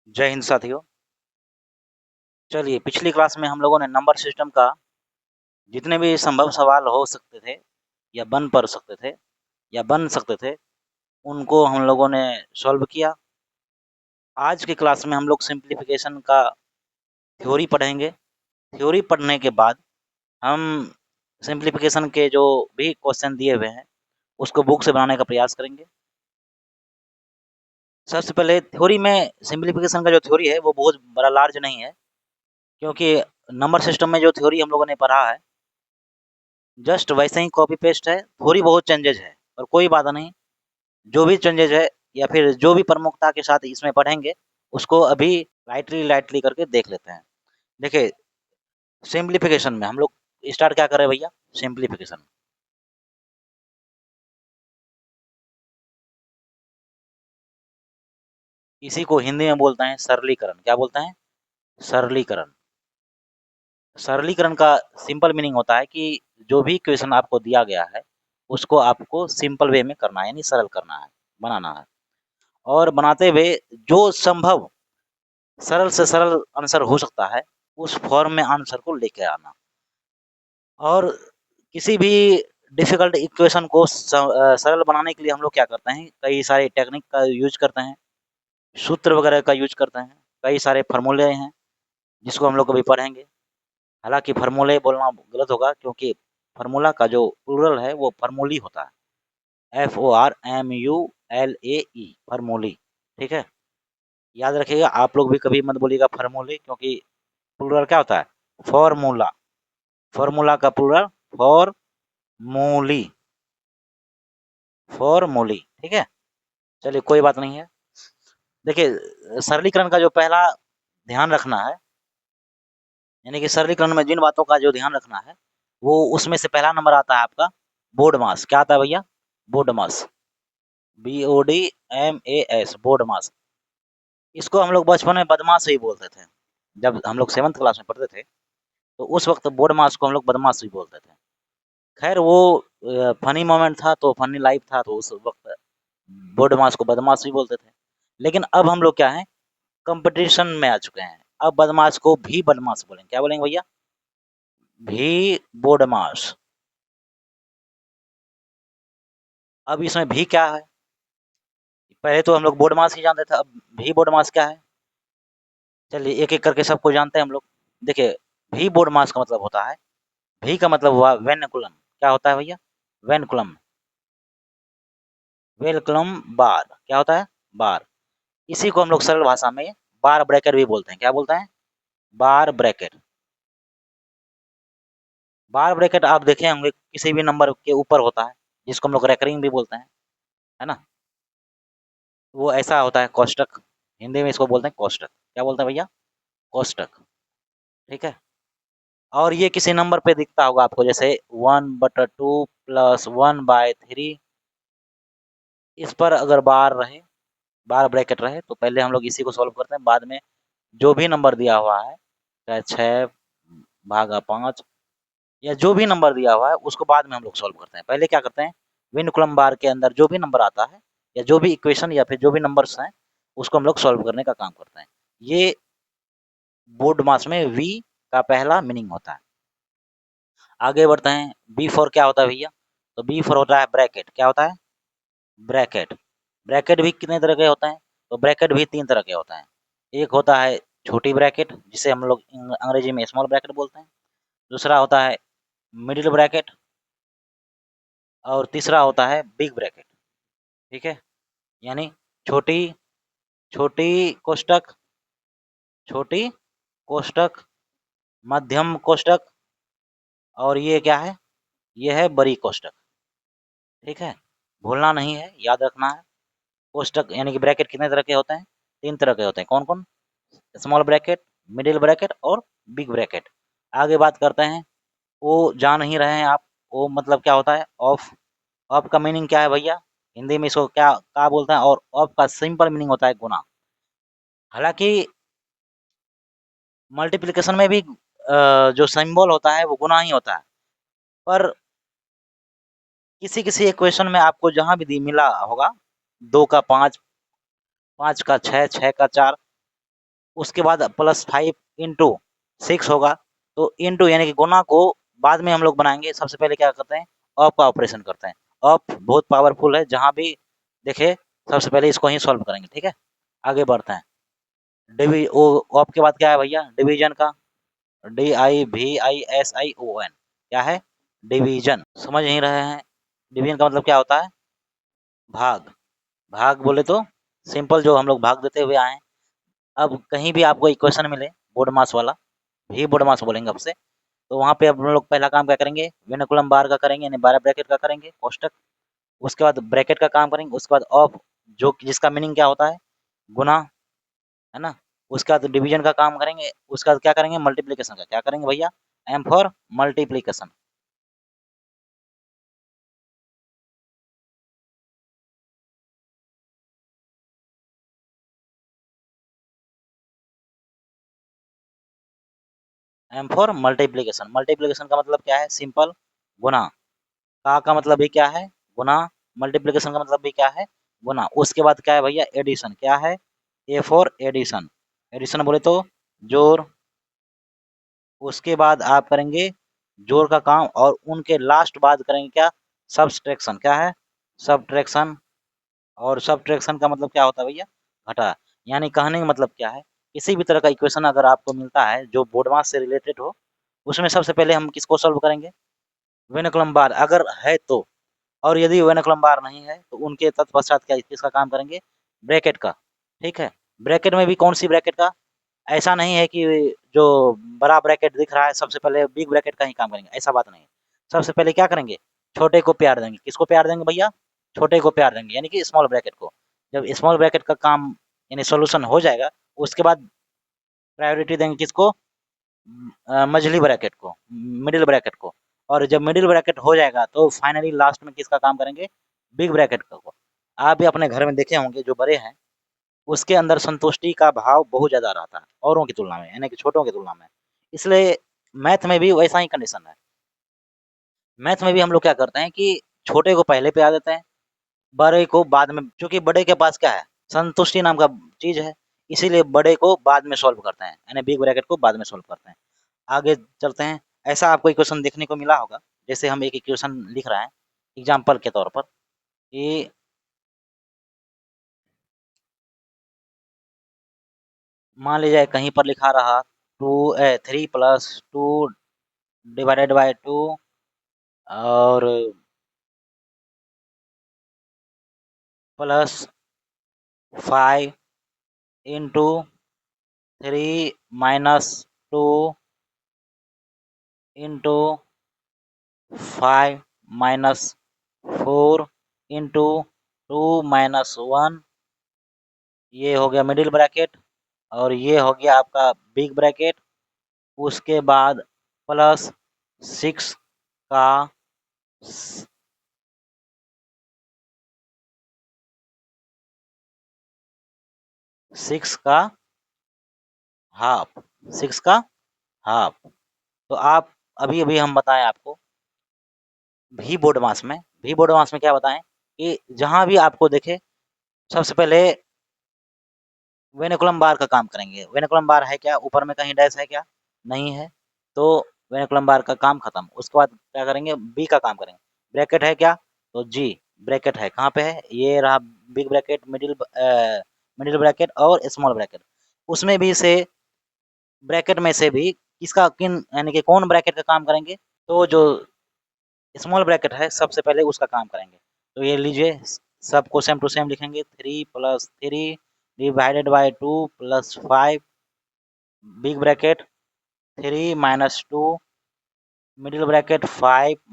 जय हिंद साथियों। चलिए, पिछली क्लास में हम लोगों ने नंबर सिस्टम का जितने भी संभव सवाल हो सकते थे या बन सकते थे उनको हम लोगों ने सॉल्व किया। आज की क्लास में हम लोग सिंप्लीफिकेशन का थ्योरी पढ़ेंगे। थ्योरी पढ़ने के बाद हम सिंप्लीफिकेशन के जो भी क्वेश्चन दिए हुए हैं उसको बुक से बनाने का प्रयास करेंगे। सबसे पहले थ्योरी में सिंप्लीफिकेशन का जो थ्योरी है वो बहुत बड़ा लार्ज नहीं है, क्योंकि नंबर सिस्टम में जो थ्योरी हम लोगों ने पढ़ा है जस्ट वैसे ही कॉपी पेस्ट है। थोड़ी बहुत चेंजेज है और कोई बात नहीं, जो भी चेंजेज है या फिर जो भी प्रमुखता के साथ इसमें पढ़ेंगे उसको अभी लाइटली लाइटली करके देख लेते हैं। देखिए, सिंप्लीफिकेशन में हम लोग स्टार्ट क्या करें भैया? सिंप्लीफिकेशन, इसी को हिंदी में बोलते हैं सरलीकरण। क्या बोलते हैं? सरलीकरण। सरलीकरण का सिंपल मीनिंग होता है कि जो भी क्वेश्चन आपको दिया गया है उसको आपको सिंपल वे में करना है, यानी सरल करना है, बनाना है। और बनाते हुए जो संभव सरल से सरल आंसर हो सकता है उस फॉर्म में आंसर को लेके आना। और किसी भी डिफिकल्ट इक्वेशन को सरल बनाने के लिए हम लोग क्या करते हैं, कई सारे टेक्निक का यूज करते हैं, सूत्र वगैरह का यूज करते हैं, कई सारे फार्मूले हैं जिसको हम लोग कभी पढ़ेंगे। हालांकि फार्मूले बोलना गलत होगा, क्योंकि फार्मूला का जो प्लूरल है वो फार्मूली होता है, FORMULAE, फार्मूली। ठीक है, याद रखिएगा। आप लोग भी कभी मत बोलिएगा फार्मूले, क्योंकि प्लूरल क्या होता है? फॉर्मूला। फॉर्मूला का प्लूरल फॉर्मूली, फॉर्मूली। ठीक है, चलिए कोई बात नहीं है। देखिए, सरलीकरण का जो पहला ध्यान रखना है, यानी कि सरलीकरण में जिन बातों का जो ध्यान रखना है वो उसमें से पहला नंबर आता है आपका बोर्ड मास। क्या आता है भैया? बोर्ड मास, BODMAS, बोर्ड मास। इसको हम लोग बचपन में बदमाश ही बोलते थे। जब हम लोग 7th क्लास में पढ़ते थे तो उस वक्त बोर्ड मास को हम लोग बदमाश ही बोलते थे। खैर वो फनी मोमेंट था, तो फनी लाइफ था, तो उस वक्त बोर्ड मास को बदमाश भी बोलते थे। लेकिन अब हम लोग क्या है, कंपटीशन में आ चुके हैं। अब बदमाश को भी बदमाश बोलेंगे। क्या बोलेंगे भैया? भी बोर्ड मास। अब इसमें भी क्या है? पहले तो हम लोग बोर्ड मास ही जानते थे, अब भी बोर्ड मास क्या है? चलिए एक एक करके सबको जानते हैं हम लोग। देखिए, भी बोर्ड मास का मतलब होता है, भी का मतलब हुआ वेनकुलम। क्या होता है भैया? वेनकुलम। वेलकलम बार क्या होता है? बार। इसी को हम लोग सरल भाषा में बार ब्रैकेट भी बोलते हैं। क्या बोलते हैं? बार ब्रैकेट। बार ब्रैकेट आप देखे होंगे किसी भी नंबर के ऊपर होता है, जिसको हम लोग रेकरिंग भी बोलते हैं, है ना? वो ऐसा होता है कोष्टक। हिंदी में इसको बोलते हैं कोष्टक। क्या बोलते हैं भैया? कोष्टक। ठीक है। और ये किसी नंबर पे दिखता होगा आपको, जैसे 1/2 प्लस 1/3। इस पर अगर बार रहे, बार ब्रैकेट रहे, तो पहले हम लोग इसी को सॉल्व करते हैं। बाद में जो भी नंबर दिया हुआ है, चाहे 6/5 या जो भी नंबर दिया हुआ है उसको बाद में हम लोग सॉल्व करते हैं। पहले क्या करते हैं, विनकुलम बार के अंदर जो भी नंबर आता है या जो भी इक्वेशन या फिर जो भी नंबर्स हैं उसको हम लोग सॉल्व करने का काम करते हैं। ये बोर्ड मास में वी का पहला मीनिंग होता है। आगे बढ़ते हैं। बी फॉर क्या होता है भैया? तो बी फॉर होता है ब्रैकेट। क्या होता है? ब्रैकेट। ब्रैकेट भी कितने तरह के होते हैं? तो ब्रैकेट भी 3 तरह के होते हैं। एक होता है छोटी ब्रैकेट, जिसे हम लोग अंग्रेजी में स्मॉल ब्रैकेट बोलते हैं। दूसरा होता है मिडिल ब्रैकेट, और तीसरा होता है बिग ब्रैकेट। ठीक है, यानी छोटी छोटी कोष्टक, छोटी कोष्टक, मध्यम कोष्टक, और ये क्या है? ये है बड़ी कोष्टक। ठीक है, भूलना नहीं है, याद रखना है। कोष्टक यानी कि ब्रैकेट कितने तरह के होते हैं? 3 तरह के होते हैं। कौन कौन? स्मॉल ब्रैकेट, मिडिल ब्रैकेट और बिग ब्रैकेट। आगे बात करते हैं। वो जान ही रहे हैं आप, वो मतलब क्या होता है? ऑफ। ऑफ का मीनिंग क्या है भैया? हिंदी में इसको क्या बोलते हैं? और ऑफ का सिंपल मीनिंग होता है गुना। हालांकि मल्टीप्लिकेशन में भी जो सिंबल होता है वो गुना ही होता है, पर किसी किसी इक्वेशन में आपको जहां भी मिला होगा 2 का 5, 5 का 6, 6 का 4, उसके बाद +5 इंटू 6 होगा। तो इंटू यानी कि गुना को बाद में हम लोग बनाएंगे। सबसे पहले क्या करते हैं, ऑफ का ऑपरेशन करते हैं। ऑफ बहुत पावरफुल है, जहां भी देखे सबसे पहले इसको ही सॉल्व करेंगे। ठीक है, आगे बढ़ते हैं। डिवी ओ ऑफ के बाद क्या है भैया, डिवीजन का। DIVISION क्या है, डिवीजन। समझ नहीं रहे हैं, डिवीजन का मतलब क्या होता है, भाग। भाग बोले तो सिंपल, जो हम लोग भाग देते हुए आए हैं। अब कहीं भी आपको इक्वेशन मिले बोर्ड मास वाला, भी बोर्ड मास बोलेंगे आपसे, तो वहाँ पे अब हम लोग पहला काम क्या करेंगे, वेनिकुलम बार का करेंगे, यानी बारह ब्रैकेट का करेंगे कोष्टक। उसके बाद ब्रैकेट का काम करेंगे, उसके बाद ऑफ, जो जिसका मीनिंग क्या होता है, गुना, है ना। उसके बाद डिवीजन का काम करेंगे, उसके बाद क्या करेंगे, मल्टीप्लिकेशन का क्या करेंगे भैया, M for multiplication. M for multiplication. Multiplication का मतलब क्या है, सिंपल, गुना। का मतलब भी क्या है, गुना। मल्टीप्लिकेशन का मतलब भी क्या है, गुना। उसके बाद क्या है भैया, एडिशन। क्या है, ए फॉर एडिशन। एडिशन बोले तो जोड़। उसके बाद आप करेंगे जोड़ का काम, और उनके लास्ट बाद करेंगे क्या, सब्सट्रैक्शन। क्या है, सब्ट्रैक्शन। और सब्ट्रैक्शन का मतलब क्या होता है भैया, घटा। यानी कहने का मतलब क्या है, किसी भी तरह का इक्वेशन अगर आपको मिलता है जो बोर्ड मास से रिलेटेड हो, उसमें सबसे पहले हम किसको सॉल्व करेंगे, वेनिकुलम बार अगर है तो। और यदि वेनिकुलम बार नहीं है तो उनके तत्पश्चात क्या किसका काम करेंगे, ब्रैकेट का। ठीक है, ब्रैकेट में भी कौन सी ब्रैकेट का, ऐसा नहीं है कि जो बड़ा ब्रैकेट दिख रहा है सबसे पहले बिग ब्रैकेट का ही काम करेंगे, ऐसा बात नहीं है। सबसे पहले क्या करेंगे, छोटे को प्यार देंगे। किसको प्यार देंगे भैया, छोटे को प्यार देंगे, यानी कि स्मॉल ब्रैकेट को। जब स्मॉल ब्रैकेट का काम यानी सॉल्यूशन हो जाएगा, उसके बाद प्रायोरिटी देंगे किसको, मझली ब्रैकेट को, मिडिल ब्रैकेट को। और जब मिडिल ब्रैकेट हो जाएगा तो फाइनली लास्ट में किसका काम करेंगे, बिग ब्रैकेट को। आप भी अपने घर में देखे होंगे, जो बड़े हैं उसके अंदर संतुष्टि का भाव बहुत ज़्यादा रहता है औरों की तुलना में, यानी कि छोटों की तुलना में। इसलिए मैथ में भी वैसा ही कंडीशन है। मैथ में भी हम लोग क्या करते हैं कि छोटे को पहले पे आ देते हैं, बड़े को बाद में, क्योंकि बड़े के पास क्या है, संतुष्टि नाम का चीज़ है। इसीलिए बड़े को बाद में सॉल्व करते हैं, यानी बिग ब्रैकेट को बाद में सॉल्व करते हैं। आगे चलते हैं। ऐसा आपको इक्वेशन देखने को मिला होगा, जैसे हम एक इक्वेशन लिख रहे हैं एग्जाम्पल के तौर पर, कि मान लीजिए कहीं पर लिखा रहा 3 + 2 डिवाइडेड बाय 2, और +5 इंटू 3 - 2 इंटू 5 - 4 इंटू 2 - 1। ये हो गया मिडिल ब्रैकेट, और ये हो गया आपका बिग ब्रैकेट। उसके बाद +6 का 6 का हाफ, 6 का हाफ। तो आप अभी अभी हम बताएं आपको, भी बोर्ड मास में क्या बताएं, कि जहां भी आपको देखे सबसे पहले वेनिकुलम बार का काम करेंगे। वेनिकुलम बार है क्या, ऊपर में कहीं डैश है क्या, नहीं है। तो वेनिकुलम बार का काम खत्म। उसके बाद क्या करेंगे, बी का काम करेंगे। ब्रैकेट है क्या, तो जी ब्रैकेट है, कहाँ पे है, ये रहा बिग ब्रैकेट, मिडिल ब्रैकेट और स्मॉल ब्रैकेट। उसमें भी से ब्रैकेट में से भी किसका किन, यानी कि कौन ब्रैकेट का काम करेंगे, तो जो स्मॉल ब्रैकेट है सबसे पहले उसका काम करेंगे। तो ये लीजिए, सबको सेम टू सेम लिखेंगे, 3 + 3 divided by 2 + 5 big bracket, 3 - 2 middle bracket, 5 -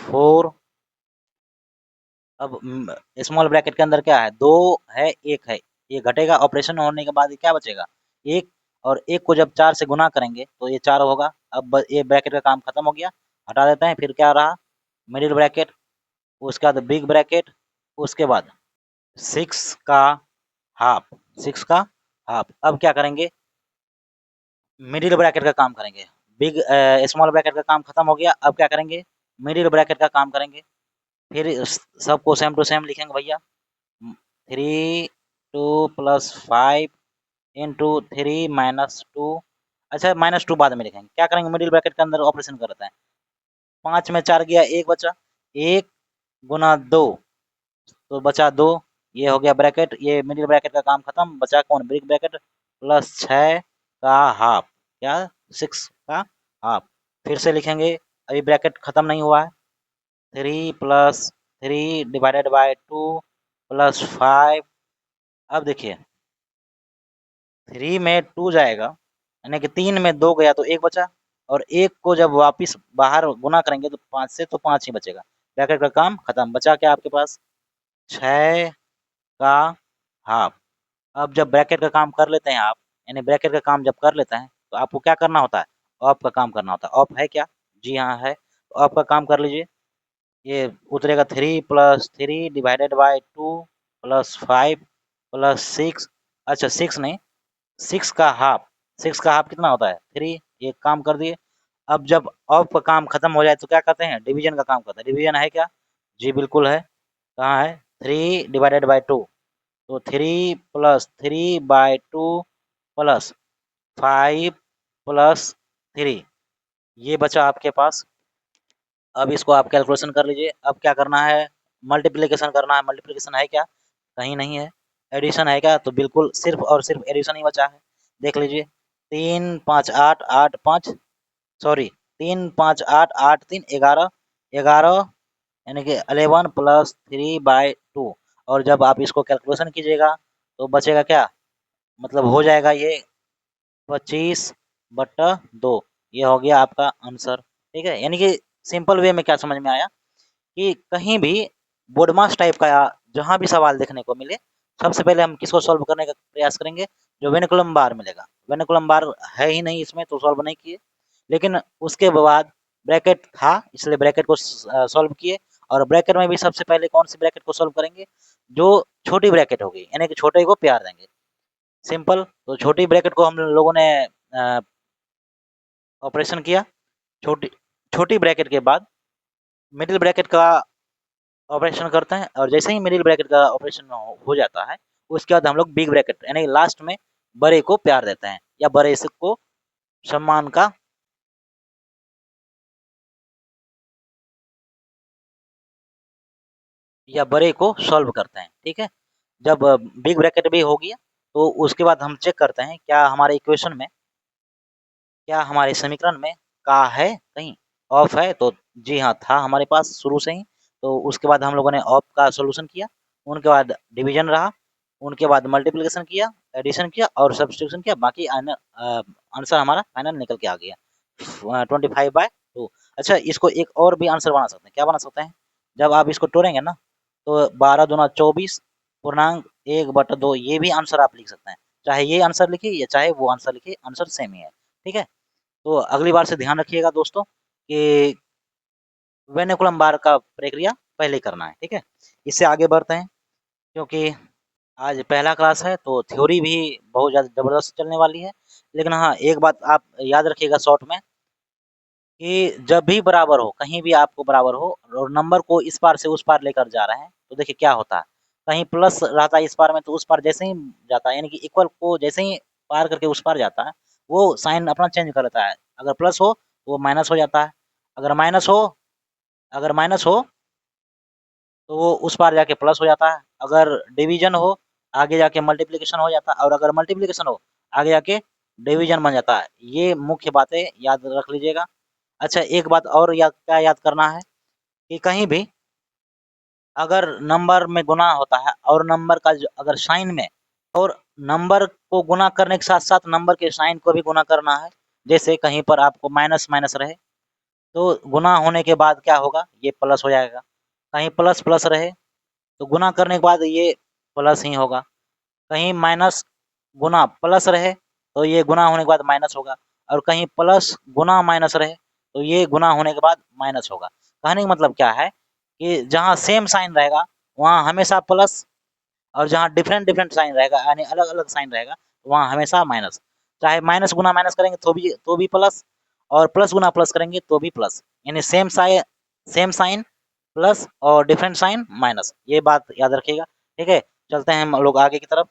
4। अब स्मॉल ब्रैकेट के अंदर क्या है, दो है, एक है, ये घटेगा, ऑपरेशन होने के बाद ये क्या बचेगा, एक। और एक को जब 4 से गुना करेंगे तो ये 4 होगा। अब ये ब्रैकेट का काम खत्म हो गया, हटा देते हैं। फिर क्या रहा, मिडिल ब्रैकेट, उसके बाद बिग ब्रैकेट, उसके बाद 6 का हाफ, 6 का हाफ। अब क्या करेंगे, मिडिल ब्रैकेट का काम करेंगे। बिग स्मॉल ब्रैकेट का काम खत्म हो गया, अब क्या करेंगे, मिडिल ब्रैकेट का काम करेंगे। फिर सबको सेम टू सेम लिखेंगे भैया, 3 2 + 5 इंटू 3 - 2। अच्छा -2 बाद में लिखेंगे, क्या करेंगे मिडिल ब्रैकेट के अंदर ऑपरेशन करते हैं। 5 में 4 गया, 1 बचा, 1 गुना 2 तो बचा 2, ये हो गया ब्रैकेट, ये मिडिल ब्रैकेट का काम खत्म, बचा कौन बिग ब्रैकेट प्लस 6 का हाफ, क्या 6 का हाफ। फिर से लिखेंगे, अभी ब्रैकेट खत्म नहीं हुआ है, 3 + 3 डिवाइडेड बाय 2 प्लस 5। अब देखिए 3 में 2 जाएगा, यानी कि 3 में 2 गया तो 1 बचा, और 1 को जब वापस बाहर गुना करेंगे तो 5 से तो 5 ही बचेगा। ब्रैकेट का काम खत्म, बचा क्या आपके पास 6 का हाफ। अब जब ब्रैकेट का काम कर लेते हैं आप, यानी ब्रैकेट का काम जब कर लेते हैं तो आपको क्या करना होता है, ऑफ का काम करना होता है। ऑफ है क्या, जी हाँ है, तो ऑफ का काम कर लीजिए। ये उतरेगा 3 + 3 डिवाइडेड बाय 2 प्लस 5 प्लस 6। अच्छा 6 नहीं, 6 का हाफ, 6 का हाफ कितना होता है 3। ये काम कर दिए। अब जब ऑफ का काम खत्म हो जाए तो क्या करते हैं, डिवीजन का काम करते हैं। डिवीजन है क्या, जी बिल्कुल है, कहाँ है 3/2। तो 3 + 3/2 प्लस 5 + 3, ये बचा आपके पास। अब इसको आप कैलकुलेशन कर लीजिए। अब क्या करना है, मल्टीप्लिकेशन करना है। मल्टीप्लिकेशन है क्या, कहीं नहीं है। एडिशन है क्या, तो बिल्कुल सिर्फ और सिर्फ एडिशन ही बचा है। देख लीजिए 3 × 5 = 8, 8 × 5 सॉरी 3 × 5 = 8, 8 × 3 = 11, 11 यानी कि 11 + 3/2। और जब आप इसको कैलकुलेशन कीजिएगा तो बचेगा क्या, मतलब हो जाएगा ये 25/2। ये हो गया आपका आंसर। ठीक है, यानी कि सिंपल वे में क्या समझ में आया कि कहीं भी बोडमास टाइप का जहाँ भी सवाल देखने को मिले, सबसे पहले हम किसको सॉल्व करने का प्रयास करेंगे, जो वेनिकुलम बार मिलेगा। वेनिकुलम बार है ही नहीं इसमें तो सॉल्व नहीं किए, लेकिन उसके बाद ब्रैकेट था इसलिए ब्रैकेट को सॉल्व किए। और ब्रैकेट में भी सबसे पहले कौन सी ब्रैकेट को सॉल्व करेंगे, जो छोटी ब्रैकेट होगी, यानी कि छोटे को प्यार देंगे, सिंपल। तो छोटी ब्रैकेट को हम लोगों ने ऑपरेशन किया, छोटी छोटी ब्रैकेट के बाद मिडिल ब्रैकेट का ऑपरेशन करते हैं, और जैसे ही मिडिल ब्रैकेट का ऑपरेशन हो जाता है, उसके बाद हम लोग बिग ब्रैकेट यानी लास्ट में बड़े को प्यार देते हैं, या बड़े से को सम्मान का या बड़े को सॉल्व करते हैं। ठीक है, जब बिग ब्रैकेट भी हो गया तो उसके बाद हम चेक करते हैं क्या हमारे इक्वेशन में, क्या हमारे समीकरण में का है कहीं ऑफ है, तो जी हाँ था हमारे पास शुरू से ही। तो उसके बाद हम लोगों ने ऑफ का सॉल्यूशन किया, उनके बाद डिवीजन रहा, उनके बाद मल्टीप्लिकेशन किया, एडिशन किया और सब्स्टिट्यूशन किया, बाकी आंसर हमारा फाइनल निकल के आ गया 25/2। अच्छा इसको एक और भी आंसर बना सकते हैं, क्या बना सकते हैं, जब आप इसको तोड़ेंगे ना तो 12×2 = 24 पूर्णांक 1/2, ये भी आंसर आप लिख सकते हैं। चाहे ये आंसर लिखिए या चाहे वो आंसर लिखिए, आंसर सेम ही है। ठीक है, तो अगली बार से ध्यान रखिएगा दोस्तों कि वेनिकुलम बार का प्रक्रिया पहले करना है। ठीक है, इससे आगे बढ़ते हैं, क्योंकि आज पहला क्लास है तो थ्योरी भी बहुत ज़्यादा ज़बरदस्त चलने वाली है। लेकिन हाँ एक बात आप याद रखिएगा शॉर्ट में, कि जब भी बराबर हो, कहीं भी आपको बराबर हो और नंबर को इस पार से उस पार लेकर जा रहे हैं, तो देखिए क्या होता है, कहीं प्लस रहता है इस पार में तो उस पार जैसे ही जाता है, यानी कि इक्वल को जैसे ही पार करके उस पार जाता है, वो साइन अपना चेंज कर लेता है। अगर प्लस हो तो वो माइनस हो जाता है, अगर माइनस हो अगर माइनस हो तो वो उस पार जाके प्लस हो जाता है, अगर डिवीजन हो आगे जाके मल्टीप्लिकेशन हो जाता है, और अगर मल्टीप्लिकेशन हो आगे जाके डिवीजन बन जाता है। ये मुख्य बातें याद रख लीजिएगा। अच्छा एक बात और याद क्या याद करना है, कि कहीं भी अगर नंबर में गुना होता है और नंबर का अगर साइन में, और नंबर को गुना करने के साथ साथ नंबर के साइन को भी गुना करना है। जैसे कहीं पर आपको माइनस माइनस रहे तो गुना होने के बाद क्या होगा, ये प्लस हो जाएगा। कहीं प्लस प्लस रहे तो गुना करने के बाद ये प्लस ही होगा। कहीं माइनस गुना प्लस रहे तो ये गुना होने के बाद माइनस होगा, और कहीं प्लस गुना माइनस रहे तो ये गुना होने के बाद माइनस होगा। कहने का मतलब क्या है कि जहाँ सेम साइन रहेगा वहाँ हमेशा प्लस, और जहाँ डिफरेंट डिफरेंट साइन रहेगा यानी अलग अलग साइन रहेगा वहाँ हमेशा माइनस। चाहे माइनस गुना माइनस करेंगे तो भी प्लस, और प्लस गुना प्लस करेंगे तो भी प्लस, यानी सेम साइन प्लस और डिफरेंट साइन माइनस, ये बात याद रखिएगा। ठीक है, चलते हैं हम लोग आगे की तरफ।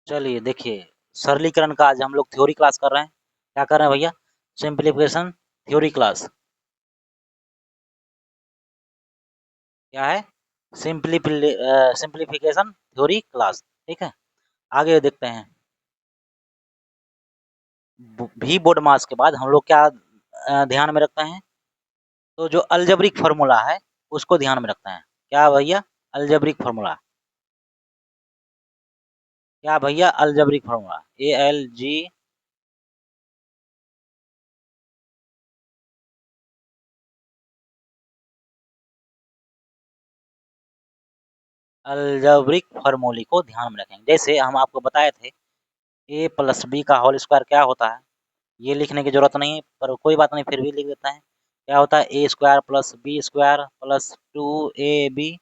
चलिए देखिए सरलीकरण का आज हम लोग थ्योरी क्लास कर रहे हैं। क्या कर रहे हैं भैया? Simplification theory class. क्या है? Simplification theory class. ठीक है, आगे देखते हैं। भी बोर्ड मास के बाद हम लोग क्या ध्यान में रखते हैं? तो जो अलजेब्रिक फार्मूला है उसको ध्यान में रखते हैं। क्या भैया? Algebraic formula. क्या भैया? अलजेब्रिक फार्मूला, ALG अलजेब्रिक फार्मूले को ध्यान में रखेंगे। जैसे हम आपको बताए थे a प्लस बी का होल स्क्वायर क्या होता है, ये लिखने की जरूरत नहीं है पर कोई बात नहीं फिर भी लिख देते हैं। क्या होता है? A square plus B square plus 2ab।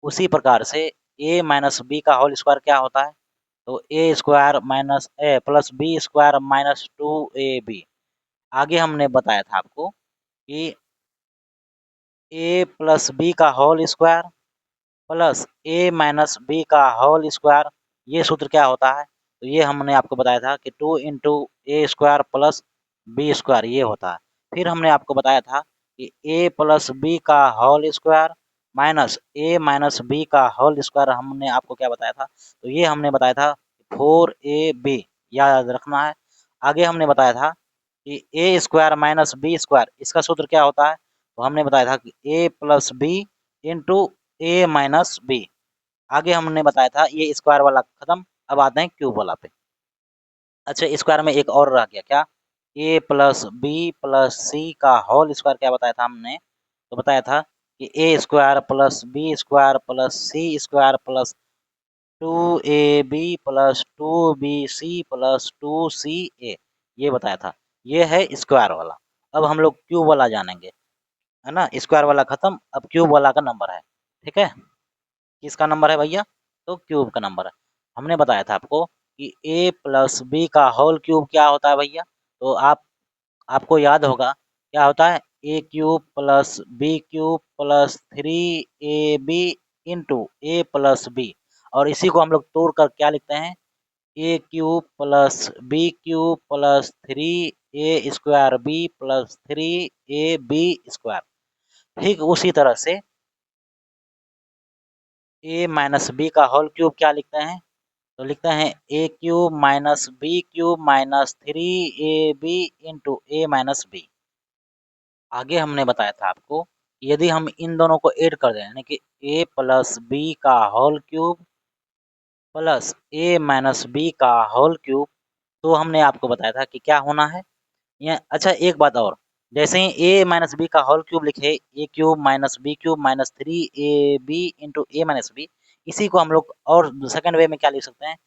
उसी प्रकार से a माइनस बी का होल स्क्वायर क्या होता है? तो A square minus A plus B square minus 2ab। आगे हमने बताया था आपको कि a प्लस बी का whole square plus a minus B का होल स्क्वायर, ये सूत्र क्या होता है? तो ये हमने आपको बताया था कि 2 into A square plus B square ये होता है। फिर हमने आपको बताया था कि a प्लस बी का whole square minus a minus B का होल स्क्वायर हमने आपको क्या बताया था? तो ये हमने बताया था 4ab, याद रखना है। आगे हमने बताया था कि A square minus B square इसका सूत्र क्या होता है? तो हमने बताया था कि a plus B into A minus B. आगे हमने बताया था ये स्क्वायर वाला खत्म, अब आते हैं क्यूब वाला पे। अच्छा, स्क्वायर में एक और रह गया क्या? A plus B plus C का होल स्क्वायर क्या बताया था हमने? तो बताया था कि A square plus B square plus C square plus 2ab plus 2bc plus 2ca, ये बताया था। ये है स्क्वायर वाला। अब हम लोग क्यूब वाला जानेंगे, है ना? स्क्वायर वाला खत्म, अब क्यूब वाला का नंबर है। ठीक है, किसका नंबर है भैया? तो क्यूब का नंबर है। हमने बताया था आपको कि a प्लस बी का होल क्यूब क्या होता है भैया? तो आपको याद होगा क्या होता है? A cube plus B cube plus 3ab into A plus B. और इसी को हम लोग तोड़ कर क्या लिखते हैं? A cube plus B cube plus 3a square B plus 3ab square. ठीक उसी तरह से ए माइनस बी का होल क्यूब क्या लिखते हैं? तो लिखते हैं A cube minus B cube minus 3ab into A minus B. आगे हमने बताया था आपको कि यदि हम इन दोनों को ऐड कर दें यानी कि ए प्लस बी का होल क्यूब प्लस ए माइनस बी का होल क्यूब, तो हमने आपको बताया था कि क्या होना है। या अच्छा, एक बात और, जैसे ही ए माइनस बी का होल क्यूब लिखे, A cube minus B cube minus 3ab into A minus B, इसी को हम लोग और सेकंड वे में क्या लिख सकते हैं?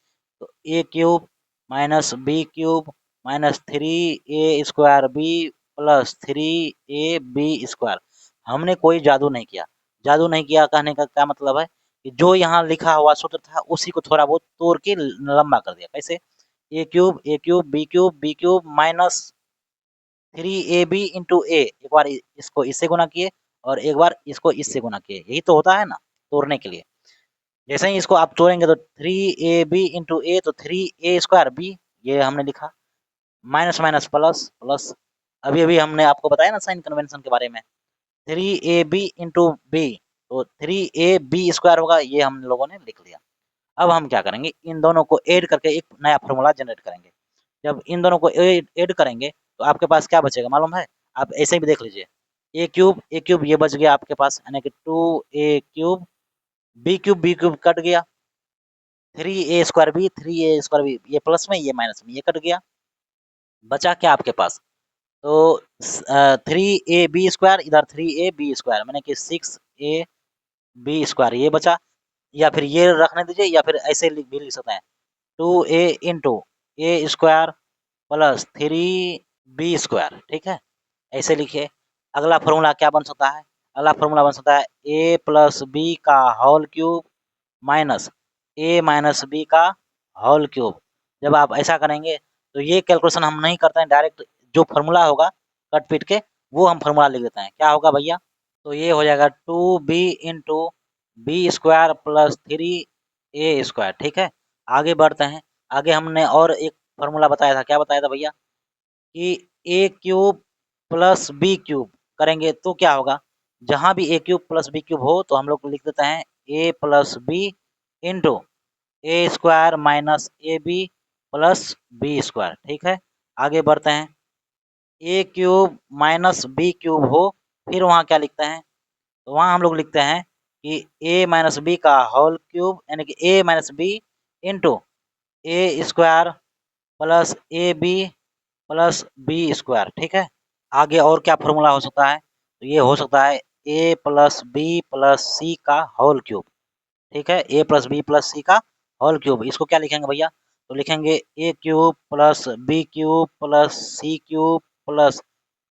तो A cube minus B cube minus 3a square B plus 3ab square. हमने कोई जादू नहीं किया। जादू नहीं किया कहने का क्या मतलब है? कि जो यहाँ लिखा हुआ सूत्र था उसी को थोड़ा बहुत तोड़ के लंबा कर दिया। कैसे? A cube B cube minus 3ab into A, एक बार इसको इससे गुना किए और एक बार इसको इससे गुना किए, यही तो होता है ना तोड़ने के लिए। जैसे ही इसको आप तोड़ेंगे तो 3ab इंटू ए, तो 3a स्क्वायर बी, ये हमने लिखा। माइनस माइनस प्लस प्लस, अभी अभी हमने आपको बताया ना साइन कन्वेंशन के बारे में। 3ab इंटू बी, तो 3ab स्क्वायर होगा, ये हम लोगों ने लिख लिया। अब हम क्या करेंगे? इन दोनों को ऐड करके एक नया फॉर्मूला जनरेट करेंगे। जब इन दोनों को ऐड करेंगे तो आपके पास क्या बचेगा मालूम है? आप ऐसे भी देख लीजिए। ए क्यूब ये बच गया आपके पास, यानी कि 2a cube, B cube cut गया, 3a स्क्वायर बी, ये प्लस में ये माइनस में ये कट गया। बचा क्या आपके पास? तो 3ab स्क्वायर, इधर 3ab स्क्वायर, मैंने कि 6ab स्क्वायर ये बचा। या फिर ये रखने दीजिए या फिर ऐसे भी लिख सकते हैं, 2a into A square plus 3b square. ठीक है, ऐसे लिखिए। अगला फॉर्मूला क्या बन सकता है? अगला फॉर्मूला बन सकता है a प्लस बी का होल क्यूब माइनस ए माइनस बी का होल क्यूब। जब आप ऐसा करेंगे तो ये कैलकुलेशन हम नहीं करते हैं, डायरेक्ट जो फॉर्मूला होगा कट पीट के वो हम फॉर्मूला लिख देते हैं। क्या होगा भैया? तो ये हो जाएगा 2b into B square plus 3a square. ठीक है, आगे बढ़ते हैं। आगे हमने और एक फॉर्मूला बताया था, क्या बताया था भैया कि A cube plus B cube करेंगे तो क्या होगा, जहां भी A cube plus B cube हो तो हम लोग लिख देते हैं A plus B into A square minus A B plus B square. ठीक है, आगे बढ़ते हैं। A cube minus B cube हो, फिर वहाँ क्या लिखते हैं, तो वहाँ हम लोग लिखते हैं कि ए माइनस बी का होल क्यूब यानी कि A minus B into A square plus A B plus B square. ठीक है, आगे और क्या फॉर्मूला हो सकता है, तो ये हो सकता है A plus B plus C का होल क्यूब। ठीक है, A plus B plus C का होल क्यूब, इसको क्या लिखेंगे भैया, तो लिखेंगे A cube plus B cube plus C cube plus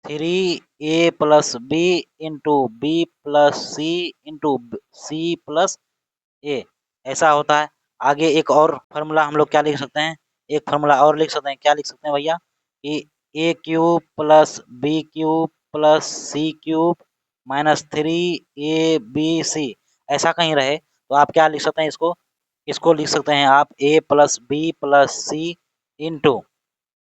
3 A plus B into B plus C into C plus A, ऐसा होता है। आगे एक और फार्मूला हम लोग क्या लिख सकते हैं, एक फार्मूला और लिख सकते हैं, क्या लिख सकते हैं भैया कि A cube plus B cube plus C cube minus 3 A B C, ऐसा कहीं रहे तो आप क्या लिख सकते हैं, इसको इसको लिख सकते हैं आप A plus B plus C into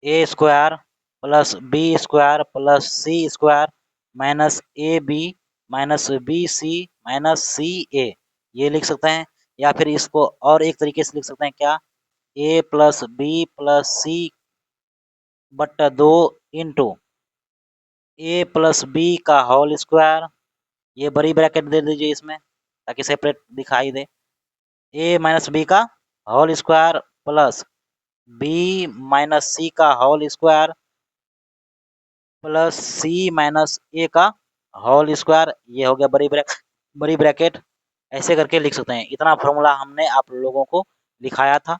A square plus B square plus C square minus A B minus B C minus C A, ये लिख सकते हैं। या फिर इसको और एक तरीके से लिख सकते हैं, क्या, A plus B plus C बट्टा 2 इंटू ए प्लस बी का होल स्क्वायर, ये बड़ी ब्रैकेट दे दीजिए इसमें ताकि सेपरेट दिखाई दे, ए माइनस बी का whole square plus B minus C का whole square plus C minus A का होल स्क्वायर, ये हो गया बड़ी ब्रैकेट, ऐसे करके लिख सकते हैं। इतना फॉर्मूला हमने आप लोगों को लिखाया था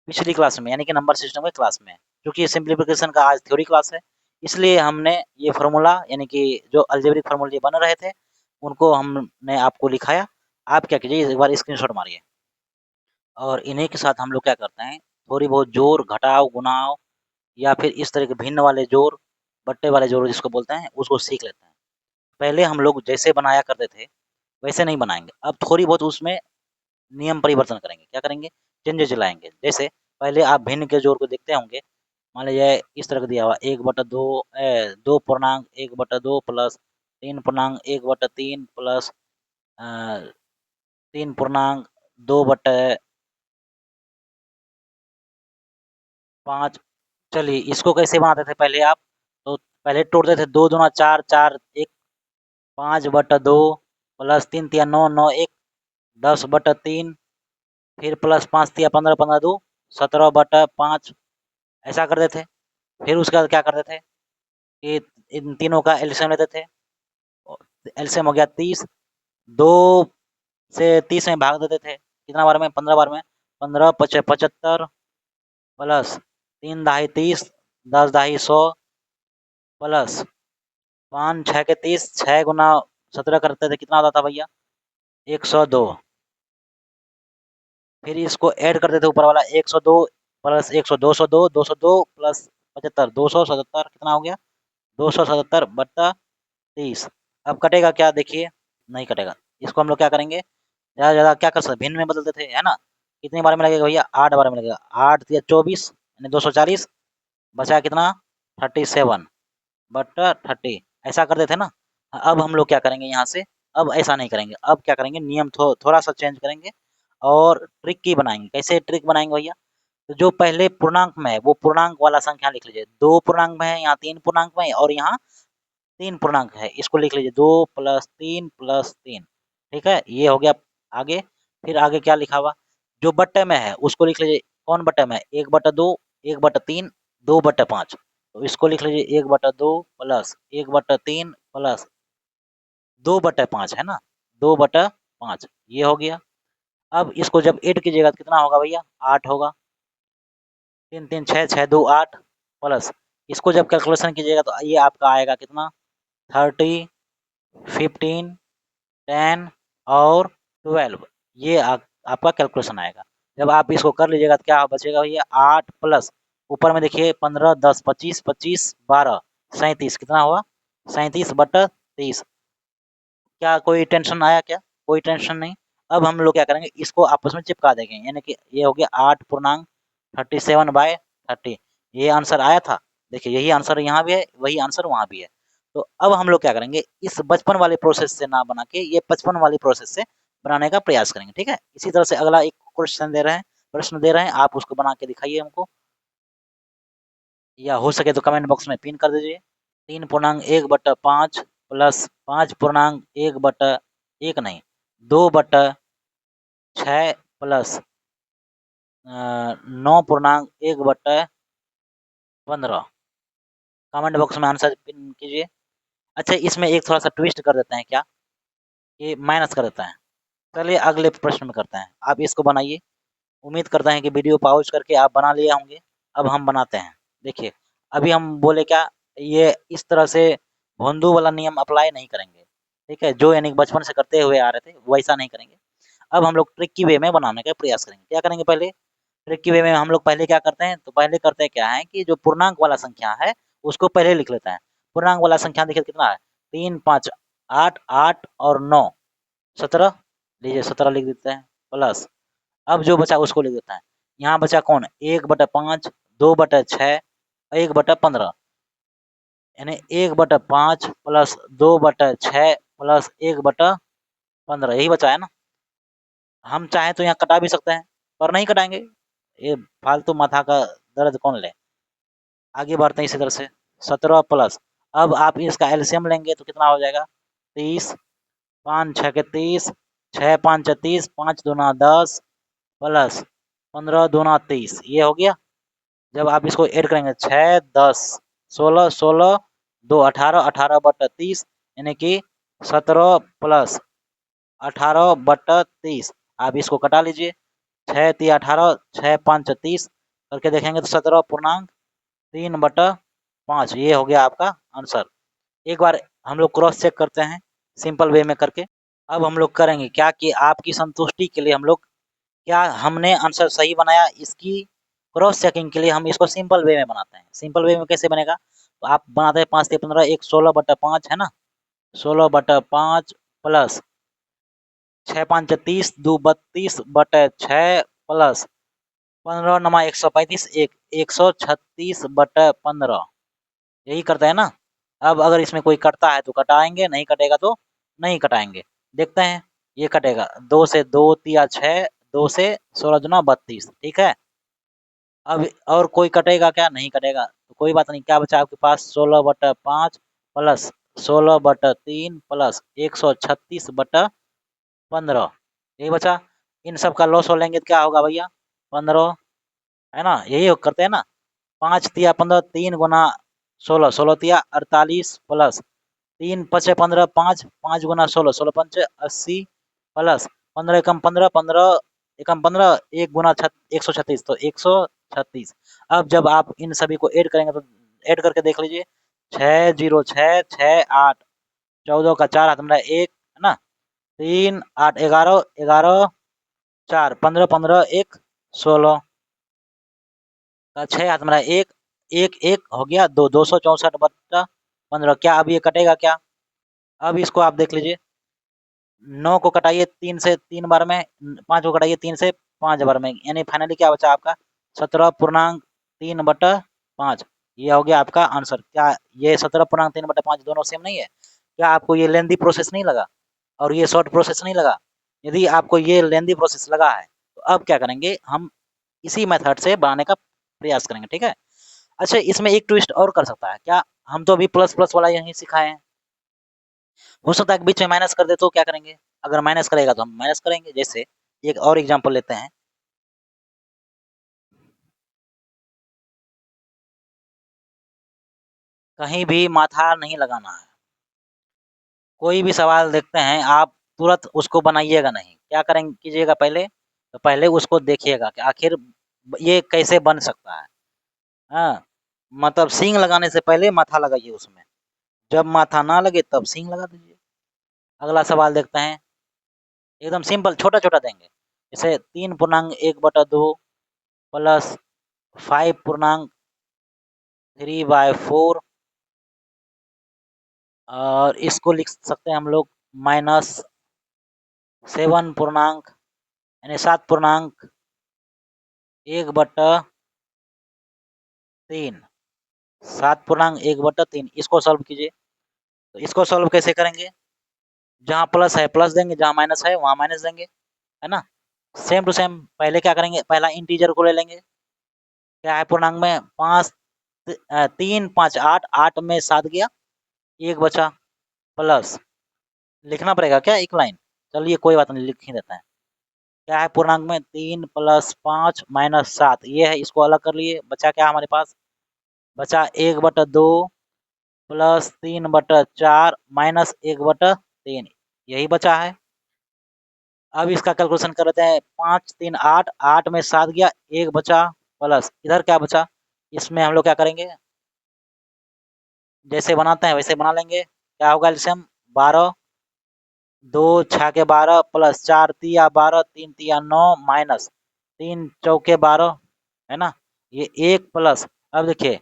पिछली क्लास में, यानी कि नंबर सिस्टम की क्लास में। क्योंकि सिंप्लीफिकेशन का आज थ्योरी क्लास है, इसलिए हमने ये फार्मूला यानी कि जो अलजेब्रिक फार्मूले बन रहे थे उनको हमने आपको लिखाया। आप क्या कीजिए, एक बार स्क्रीनशॉट मारिए और इन्हीं के साथ हम लोग क्या करते हैं, थोड़ी बहुत जोड़ घटाव गुणाव या फिर इस तरह के भिन्न वाले जोड़ बट्टे वाले जोड़ जिसको बोलते हैं उसको सीख लेते हैं। पहले हम लोग जैसे बनाया करते थे वैसे नहीं बनाएंगे, अब थोड़ी बहुत उसमें नियम परिवर्तन करेंगे। क्या करेंगे, चेंजेज लाएंगे। जैसे पहले आप भिन्न के जोड़ को देखते होंगे, मान लीजिए इस तरह का दिया हुआ 1/2 2 पूर्णांक 1/2 प्लस 3 पूर्णांक 1/3 प्लस 3 पूर्णांक 2/5। चलिए इसको कैसे बनाते थे पहले आप, तो पहले तोड़ते थे, 2 दूना 4 4 1 5/2 प्लस 3 तिया 9 9 1 10/3 फिर प्लस 5 तिया 15 15 2 17/5, ऐसा करते थे। फिर उसके बाद क्या करते थे कि इन तीनों का एलसीएम लेते थे, एलसीएम हो गया 30, 2 से 30 में भाग देते थे, कितना बार में, 15 बार में, 15 पचे 75 प्लस 3 दहाई 30 10 दहाई 100 प्लस 5 6 के 30 6 गुना 17 करते थे, कितना आता था भैया 102। फिर इसको ऐड करते थे ऊपर वाला 102 प्लस 100 202 202 प्लस 75 277, कितना हो गया 277/30। अब कटेगा क्या, देखिए नहीं कटेगा। इसको हम लोग क्या करेंगे, ज़्यादा से ज़्यादा क्या कर सकते, भिन्न में बदलते थे, है ना। कितनी बार में लगेगा भैया, 8 बार में लगेगा, 8 या 24 यानी 240, बचा कितना 37/30, ऐसा करते थे ना। अब हम लोग क्या करेंगे यहाँ से, अब ऐसा नहीं करेंगे, अब क्या करेंगे, नियम थोड़ा सा चेंज करेंगे और ट्रिक की बनाएंगे। कैसे ट्रिक बनाएंगे भैया, तो जो पहले पूर्णांक में है वो पूर्णांक वाला संख्या लिख लीजिए, 2 पूर्णांक में है, यहाँ 3 पूर्णांक में है और यहाँ 3 पूर्णांक है, इसको लिख लीजिए 2 + 3 + 3। ठीक है, ये हो गया। आगे फिर आगे क्या लिखा हुआ, जो बट्टे में है उसको लिख लीजिए, कौन बट्टे में है, 1/2 1/3 2/5, तो इसको लिख लीजिए 1/2 प्लस 1/3 प्लस 2/5, है ना, 2/5, ये हो गया। अब इसको जब ऐड कीजिएगा तो कितना होगा भैया, 8 होगा, 3 3 6 6 2 8 प्लस इसको जब कैलकुलेशन कीजिएगा तो ये आपका आएगा कितना 30 15 10 और 12, ये आपका कैलकुलेशन आएगा। जब आप इसको कर लीजिएगा तो क्या बचेगा भैया, 8 प्लस ऊपर में देखिए 15 10 25 25 12 37, कितना हुआ 37/30। क्या कोई टेंशन आया क्या, कोई टेंशन नहीं। अब हम लोग क्या करेंगे, इसको आपस में चिपका देंगे, यानी कि ये हो गया 8 पूर्णांक 37/30। ये आंसर आया था। देखिए यही आंसर यहाँ भी है, वही आंसर वहाँ भी है। तो अब हम लोग क्या करेंगे, इस बचपन वाले प्रोसेस से ना बना के ये 55 वाली प्रोसेस से बनाने का प्रयास करेंगे, ठीक है। इसी तरह से अगला एक क्वेश्चन दे रहे हैं, प्रश्न दे रहे हैं, आप उसको बना के दिखाइए हमको, या हो सके तो कमेंट बॉक्स में पिन कर दीजिए। 3.1/5 प्लस 5.1/1 नहीं, 2/6 प्लस 9.1/15। कमेंट बॉक्स में आंसर पिन कीजिए। अच्छा, इसमें एक थोड़ा सा ट्विस्ट कर देते हैं क्या, ये माइनस कर देते हैं। चलिए अगले प्रश्न में करते हैं, आप इसको बनाइए। उम्मीद करते हैं कि वीडियो पॉज करके आप बना लिए होंगे। अब हम बनाते हैं। देखिए, अभी हम बोले क्या, ये इस तरह से भोंदू वाला नियम अप्लाई नहीं करेंगे, ठीक है, जो यानी कि बचपन से करते हुए आ रहे थे वैसा नहीं करेंगे। अब हम लोग ट्रिकी वे में बनाने का प्रयास करेंगे। क्या करेंगे, पहले ट्रिकी वे में हम लोग पहले क्या करते हैं, तो पहले करते हैं क्या है कि जो पूर्णांक वाला संख्या है उसको पहले लिख लेते हैं। पूर्णांक वाला संख्या देखिए कितना है, 3, 5, 8, 8 और 9, 17। लीजिए 17 लिख देते हैं, प्लस अब जो बचा उसको लिख देता है। यहाँ बचा कौन, 1/5, 2/6, 1/15, यानी 1/5 प्लस 2/6 प्लस 1/15, यही बचा है ना। हम चाहें तो यहाँ कटा भी सकते हैं, पर नहीं कटाएंगे, ये फालतू माथा का दर्द कौन ले। आगे बढ़ते हैं इसी तरह से, 17 प्लस, अब आप इसका एलसीएम लेंगे तो कितना हो जाएगा, 30, 5 6 के 30, 6 5 30, 5 दूना 10 प्लस 15 दूना 30, ये हो गया। जब आप इसको ऐड करेंगे, 6 10 16 16 2 18, 18/30, यानी कि 17 प्लस 18/30। आप इसको कटा लीजिए, 6 3 18, 6 5 30 करके देखेंगे तो 17.3/5, ये हो गया आपका आंसर। एक बार हम लोग क्रॉस चेक करते हैं सिंपल वे में करके। अब हम लोग करेंगे क्या कि आपकी संतुष्टि के लिए हम लोग, क्या हमने आंसर सही बनाया, इसकी क्रॉस चेकिंग के लिए हम इसको सिंपल वे में बनाते हैं। सिंपल वे में कैसे बनेगा, तो आप बनाते हैं 5 से 15, एक 16/5 है ना, 16/5 प्लस 6 5 30, 2 32/6 प्लस 15 नमा 135, एक 136/15, यही करते हैं ना। अब अगर इसमें कोई कटता है तो कटाएंगे, नहीं कटेगा तो नहीं कटाएंगे। देखते हैं, ये कटेगा, 2 से 2 तिया 6, 2 से 16 दूना 32, ठीक है। अब और कोई कटेगा क्या, नहीं कटेगा, तो कोई बात नहीं। क्या बचा आपके पास, 16/5 प्लस 16/3 प्लस 136/15, यही बचा। इन सब का लॉस हो लेंगे तो क्या होगा भैया, 15, है ना, यही करते हैं ना। 5 तिया 15, 3 गुना 16, 16 तिया 48 प्लस 3 पचे 15, 5 5 गुना 16, 16 पंचे 80 प्लस 15 एकम 15, 15 एकम 15, 1 गुना 136, तो 136। अब जब आप इन सभी को ऐड करेंगे तो ऐड करके देख लीजिए, 6 0 6 6 8, 14 का 4 हाथ में 1 है ना, 3 8 11 11 4 15 15 1 16 का 6 हाथ में 1 1 1 हो गया, 2 264/15। क्या अब ये कटेगा क्या, अब इसको आप देख लीजिए, 9 को कटाइए 3 से 3 बार में, 5 को कटाइए 3 से 5 बार में, यानी फाइनली क्या बचा आपका, 17.3/5, ये हो गया आपका आंसर। क्या ये 17.3/5 दोनों सेम नहीं है, क्या आपको ये लेंदी प्रोसेस नहीं लगा और ये शॉर्ट प्रोसेस नहीं लगा। यदि आपको ये लेंदी प्रोसेस लगा है तो अब क्या करेंगे, हम इसी मेथड से बनाने का प्रयास करेंगे, ठीक है। अच्छा, इसमें एक ट्विस्ट और कर सकता है क्या, हम तो अभी प्लस प्लस वाला यही सिखाए हैं, हो सकता है कि बीच में माइनस कर दे तो क्या करेंगे, अगर माइनस करेगा तो हम माइनस करेंगे। जैसे एक और एग्जांपल लेते हैं, कहीं भी माथा नहीं लगाना है, कोई भी सवाल देखते हैं आप तुरंत उसको बनाइएगा नहीं, क्या करेंगे कीजिएगा, पहले तो पहले उसको देखिएगा कि आखिर ये कैसे बन सकता है। हाँ, मतलब सींग लगाने से पहले माथा लगाइए उसमें, जब माथा ना लगे तब सींग लगा दीजिए। अगला सवाल देखते हैं, एकदम सिंपल छोटा छोटा देंगे, जैसे 3.1/2 प्लस 5.3/4, और इसको लिख सकते हैं हम लोग माइनस 7 यानी 7.1/3 3 7/1/3 इसको सॉल्व कीजिए। तो इसको सॉल्व कैसे करेंगे? जहाँ प्लस है प्लस देंगे, जहाँ माइनस है वहाँ माइनस देंगे, है ना? सेम टू सेम पहले क्या करेंगे? पहला इंटीजर को ले लेंगे। क्या है पूर्णांक में? 3 5 8 8 में 7 गया, 1 बचा, प्लस लिखना पड़ेगा क्या एक लाइन? चलिए कोई बात नहीं, लिख ही देते हैं। क्या है पूर्णांक में? 3 + 5 - 7 ये है, इसको अलग कर लिए। बचा क्या हमारे पास? बचा 1/2 प्लस 3/4 माइनस 1/3 यही बचा है। अब इसका कैलकुलेशन कर लेते हैं। 5 3 8 8 में 7 गया, 1 बचा, प्लस इधर क्या बचा? इसमें हम लोग क्या करेंगे? जैसे बनाते हैं वैसे बना लेंगे। क्या होगा एलसीएम? 12 2 6 के 12 प्लस 4 तिया 12 3 तिया 9 माइनस 3 चौके 12 है ना? ये 1 प्लस, अब देखिए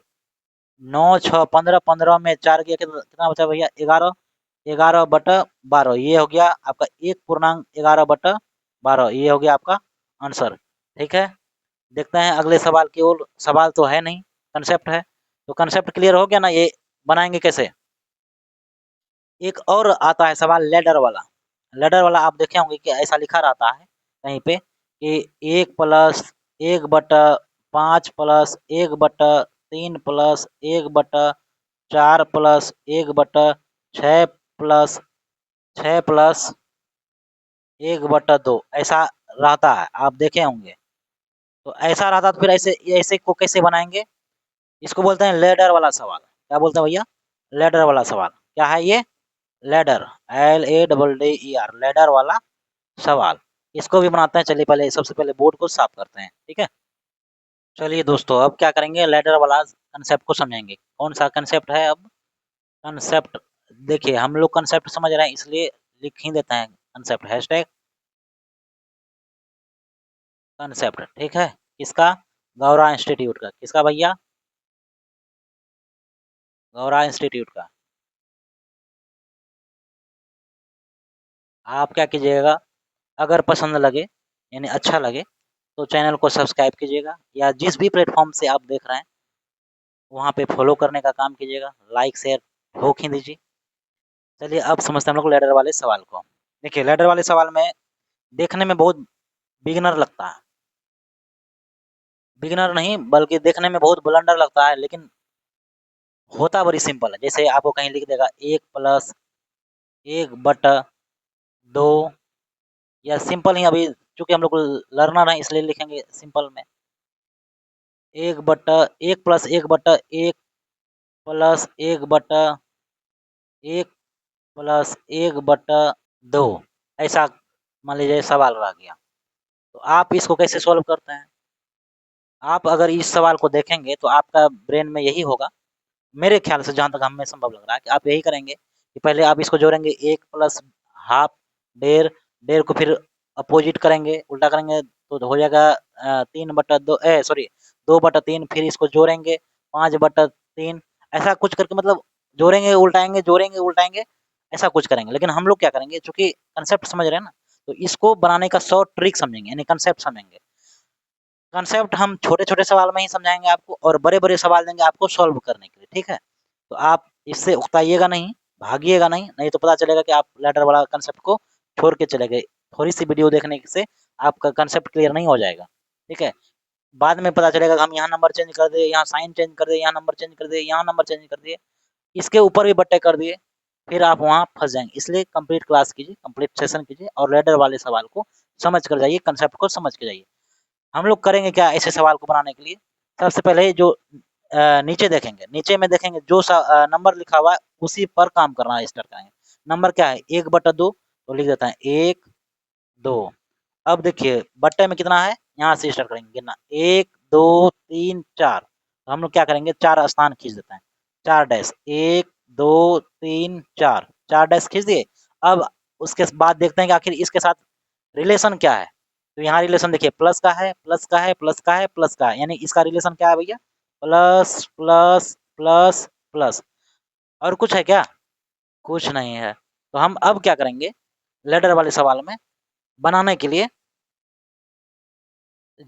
9 6 15 15 में 4 गया, कितना बचा भैया? 11 11/12 ये हो गया आपका 1/11/12 ये हो गया आपका आंसर। ठीक है, देखते हैं अगले सवाल की ओर। सवाल तो है नहीं, कंसेप्ट है। तो कंसेप्ट क्लियर हो गया ना? ये बनाएंगे कैसे? एक और आता है सवाल लैडर वाला। लैडर वाला आप देखे होंगे कि ऐसा लिखा रहता है कहीं पे कि 1 plus 1/5 plus 1/3 plus 1/4 plus 1/6 plus 6 plus 1/2 ऐसा रहता है, आप देखे होंगे। तो ऐसा रहता तो फिर ऐसे ऐसे को कैसे बनाएंगे? इसको बोलते हैं लैडर वाला सवाल। क्या बोलते हैं भैया? लैडर वाला सवाल। क्या है ये? लैडर, LADDER, लैडर वाला सवाल। इसको भी बनाते हैं। चलिए पहले सबसे पहले बोर्ड को साफ करते हैं, ठीक है? चलिए दोस्तों, अब क्या करेंगे? लैडर वाला कंसेप्ट को समझेंगे। कौन सा कंसेप्ट है अब? कंसेप्ट, देखिए हम लोग कंसेप्ट समझ रहे हैं इसलिए लिख ही देते हैं कंसेप्ट, हैशटैग कंसेप्ट। ठीक है, किसका? गौरा इंस्टीट्यूट का। किसका भैया? गौरा इंस्टीट्यूट का। आप क्या कीजिएगा? अगर पसंद लगे यानी अच्छा लगे तो चैनल को सब्सक्राइब कीजिएगा, या जिस भी प्लेटफॉर्म से आप देख रहे हैं वहाँ पे फॉलो करने का काम कीजिएगा, लाइक शेयर ठोक ही दीजिए। चलिए अब समझते हैं हम लोग लैडर वाले सवाल को। देखिए लैडर वाले सवाल में देखने में बहुत बिगिनर लगता है, बिगिनर नहीं बल्कि देखने में बहुत ब्लंडर लगता है, लेकिन होता बड़ी सिंपल है। जैसे आपको कहीं लिख देगा 1 + 1/2, या सिंपल ही, अभी चूंकि हम लोग लर्नर हैं इसलिए लिखेंगे सिंपल में 1 + 1/1 प्लस 1/1 प्लस 1/2 ऐसा मान लीजिए सवाल रह गया। तो आप इसको कैसे सॉल्व करते हैं? आप अगर इस सवाल को देखेंगे तो आपका ब्रेन में यही होगा, मेरे ख्याल से जहाँ तक हमें संभव लग रहा है कि आप यही करेंगे कि पहले आप इसको जोड़ेंगे 1 + हाफ, डेढ़, डेढ़ को फिर अपोजिट करेंगे, उल्टा करेंगे तो हो जाएगा 3/2 सॉरी 2/3, फिर इसको जोड़ेंगे 5/3, ऐसा कुछ करके मतलब जोड़ेंगे उल्टाएंगे ऐसा कुछ करेंगे। लेकिन हम लोग क्या करेंगे, चूंकि कंसेप्ट समझ रहे हैं ना, तो इसको बनाने का शॉर्ट ट्रिक समझेंगे, यानी कंसेप्ट समझेंगे। कंसेप्ट हम छोटे-छोटे सवाल में ही समझाएँगे आपको, और बड़े-बड़े सवाल देंगे आपको सॉल्व करने के लिए, ठीक है? तो आप इससे उकताइएगा नहीं, भागिएगा नहीं, नहीं तो पता चलेगा कि आप लैडर वाला कंसेप्ट को छोड़ के चले गए। थोड़ी-सी वीडियो देखने से आपका कंसेप्ट क्लियर नहीं हो जाएगा, ठीक है? बाद में पता चलेगा कि हम यहाँ नंबर चेंज कर दिए, यहाँ साइन चेंज कर दिए, यहाँ नंबर चेंज कर दिए, यहाँ नंबर चेंज कर दिए, इसके ऊपर भी बट्टे कर दिए, फिर आप वहाँ फँस जाएँगे। इसलिए कंप्लीट क्लास कीजिए, कंप्लीट सेशन कीजिए और लैडर वाले सवाल को समझ कर जाइए, कंसेप्ट को समझ के जाइए। हम लोग करेंगे क्या ऐसे सवाल को बनाने के लिए? सबसे पहले जो नीचे देखेंगे, नीचे में देखेंगे जो नंबर लिखा हुआ है उसी पर काम करना स्टार्ट करेंगे। नंबर क्या है? 1/2, तो लिख देते हैं 1 2। अब देखिए बट्टे में कितना है, यहाँ से स्टार्ट करेंगे गिनना, 1 2 3 4। तो हम लोग क्या करेंगे, 4 स्थान खींच देते हैं, 4 डैश, 1 2 3 4, 4 डैश खींच दिए। अब उसके बाद देखते हैं कि आखिर इसके साथ रिलेशन क्या है। तो यहाँ रिलेशन देखिए, प्लस का है, प्लस का है, प्लस का है, प्लस का है, यानी इसका रिलेशन क्या है भैया? Plus plus plus plus. और कुछ है क्या? कुछ नहीं है। तो हम अब क्या करेंगे, लेडर वाले सवाल में बनाने के लिए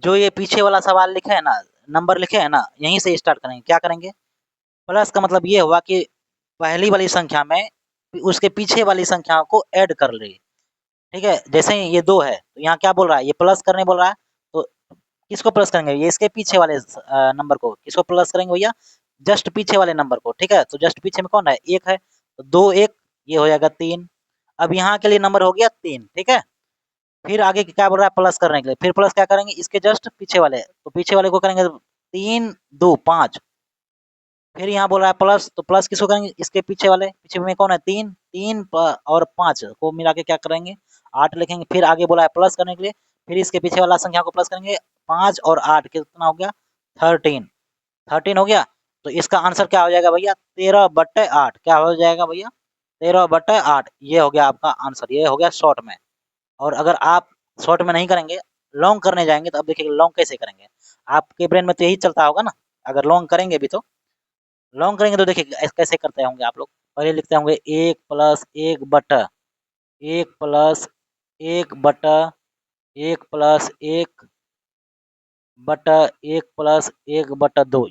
जो ये पीछे वाला सवाल लिखा है ना, नंबर लिखे हैं ना, यहीं से स्टार्ट करेंगे। क्या करेंगे? प्लस का मतलब ये हुआ कि पहली वाली संख्या में उसके पीछे वाली संख्या को ऐड कर ले। ठीक है, जैसे ही ये 2 है, तो यहाँ क्या बोल रहा है? ये प्लस करने बोल रहा है, तो किसको प्लस करेंगे? ये इसके पीछे वाले नंबर को। किसको प्लस करेंगे भैया? जस्ट पीछे वाले नंबर को। ठीक है, तो जस्ट पीछे में कौन है? 1 है, तो 2 1 ये हो जाएगा 3। अब यहाँ के लिए नंबर हो गया 3। ठीक है, फिर आगे क्या बोल रहा है? प्लस करने के लिए। फिर प्लस क्या करेंगे? इसके जस्ट पीछे वाले, तो पीछे वाले को करेंगे 3 2 5। फिर यहाँ बोल रहा है प्लस, तो प्लस किसको करेंगे? इसके पीछे वाले। पीछे में कौन है? 3 3 और 5 को मिला के क्या करेंगे? 8 लिखेंगे। फिर आगे बोला है प्लस करने के लिए, फिर इसके पीछे वाला संख्या को प्लस करेंगे। 5 और 8 कितना हो गया? 13। 13 हो गया, तो इसका आंसर क्या हो जाएगा भैया? 13/8। क्या हो जाएगा भैया? 13/8। ये हो गया आपका आंसर। ये हो गया शॉर्ट में। और अगर आप शॉर्ट में नहीं करेंगे, लॉन्ग करने जाएंगे, तो अब देखिए लॉन्ग कैसे करेंगे। आपके ब्रेन में तो यही चलता होगा ना। अगर लॉन्ग करेंगे भी, तो लॉन्ग करेंगे तो देखिए कैसे करते होंगे आप लोग। पहले लिखते होंगे 1+1/1+1+1/1+1/2।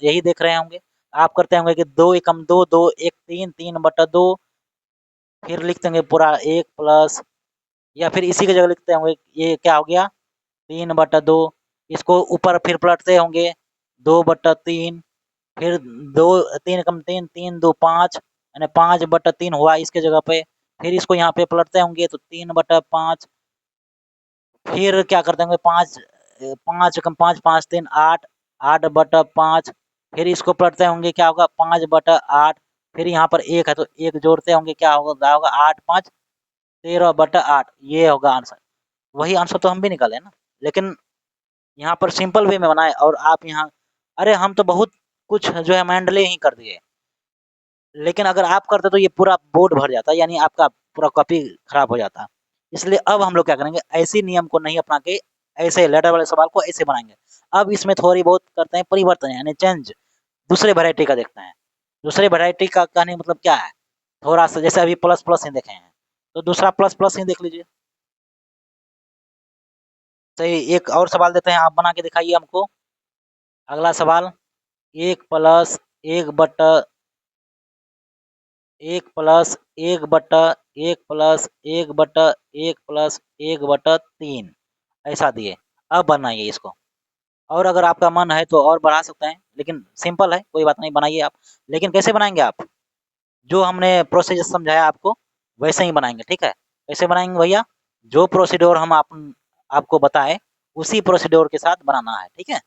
यही देख रहे होंगे। आप करते होंगे कि 2 एकम 2 2 1 3 3/2। फिर लिखते होंगे पूरा 1 प्लस, या फिर इसी की जगह लिखते होंगे ये क्या हो गया? 3/2। इसको ऊपर फिर पलटते होंगे 2/3। फिर 2 3 एकम 3 3 2 5, यानी 5/3 हुआ इसके जगह पे। फिर इसको यहाँ पे पलटते होंगे तो 3/5। फिर क्या करते होंगे? 5 एकम 5 5 3 8 8/5। फिर इसको पलटते होंगे, क्या होगा? 5/8। फिर यहाँ पर 1 है, तो 1 जोड़ते होंगे, क्या होगा? 8 5 13/8। ये होगा आंसर। वही आंसर तो हम भी निकाले ना, लेकिन यहाँ पर सिंपल वे में बनाए, और आप यहाँ, अरे हम तो बहुत कुछ जो है मैंडले ही कर दिए। लेकिन अगर आप करते तो ये पूरा बोर्ड भर जाता, यानी आपका पूरा कॉपी खराब हो जाता। इसलिए अब हम लोग क्या करेंगे? ऐसे नियम को नहीं अपना के ऐसे लेटर वाले सवाल को ऐसे बनाएंगे। अब इसमें थोड़ी बहुत करते हैं परिवर्तन, यानी चेंज। दूसरे वैरायटी का देखते हैं। दूसरे वैरायटी का कहने का मतलब क्या है? थोड़ा सा जैसे अभी प्लस प्लस ही देखे हैं, तो दूसरा प्लस प्लस ही देख लीजिए। सही, एक और सवाल देते हैं, आप बना के दिखाइए हमको। अगला सवाल, 1 प्लस 1 बटा 1 प्लस 1 बटा 1 प्लस 1 बटा 1 प्लस 1/3 ऐसा दिए। अब बनाइए इसको। और अगर आपका मन है तो और बढ़ा सकते हैं, लेकिन सिंपल है, कोई बात नहीं, बनाइए आप। लेकिन कैसे बनाएंगे आप? जो हमने प्रोसीजर समझाया आपको, वैसे ही बनाएंगे। ठीक है, कैसे बनाएंगे भैया? जो प्रोसीड्योर हम आपको बताए, उसी प्रोसीड्योर के साथ बनाना है। ठीक है,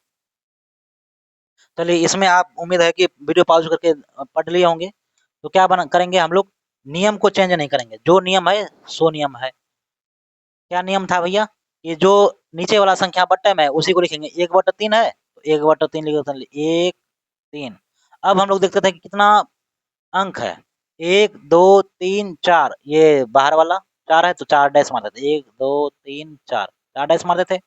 चलिए, इसमें आप उम्मीद है कि वीडियो पॉज करके पढ़ लिए होंगे। तो क्या बना करेंगे हम लोग? नियम को चेंज नहीं करेंगे, जो नियम है सो नियम है। क्या नियम था भैया? ये जो नीचे वाला संख्या बट्टे में है, उसी को लिखेंगे। 1/3 है, तो 1/3 लिख देते हैं, 1 3। अब हम लोग देखते थे कि कितना अंक है। 1 2 3 4, ये बाहर वाला 4 है, तो 4 डैश मार देते, 1 2 3 4, 4 डैश मार देते।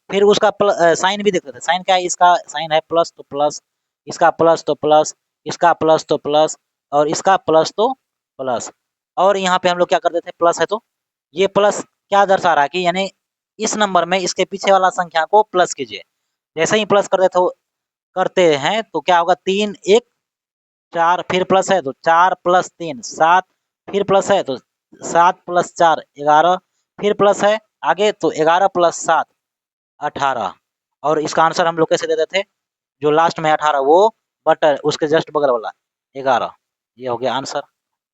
फिर उसका साइन भी देखते थे। साइन क्या है? इसका साइन है प्लस, तो प्लस। इसका प्लस तो प्लस। इसका प्लस तो प्लस। और इसका प्लस तो प्लस। और यहाँ पे हम लोग क्या करते थे? प्लस है तो ये प्लस क्या दर्शा रहा है कि यानी इस नंबर में इसके पीछे वाला संख्या को प्लस कीजिए। जैसे ही प्लस करते हैं तो क्या होगा? 3 1 4, फिर प्लस है तो 4 प्लस 3 7, फिर प्लस है तो 7 प्लस 4 11, फिर प्लस है आगे तो 11 प्लस 7 18। और इसका आंसर हम लोग कैसे देते थे? जो लास्ट में 18 वो बटा उसके जस्ट बगल वाला 11। ये हो गया आंसर,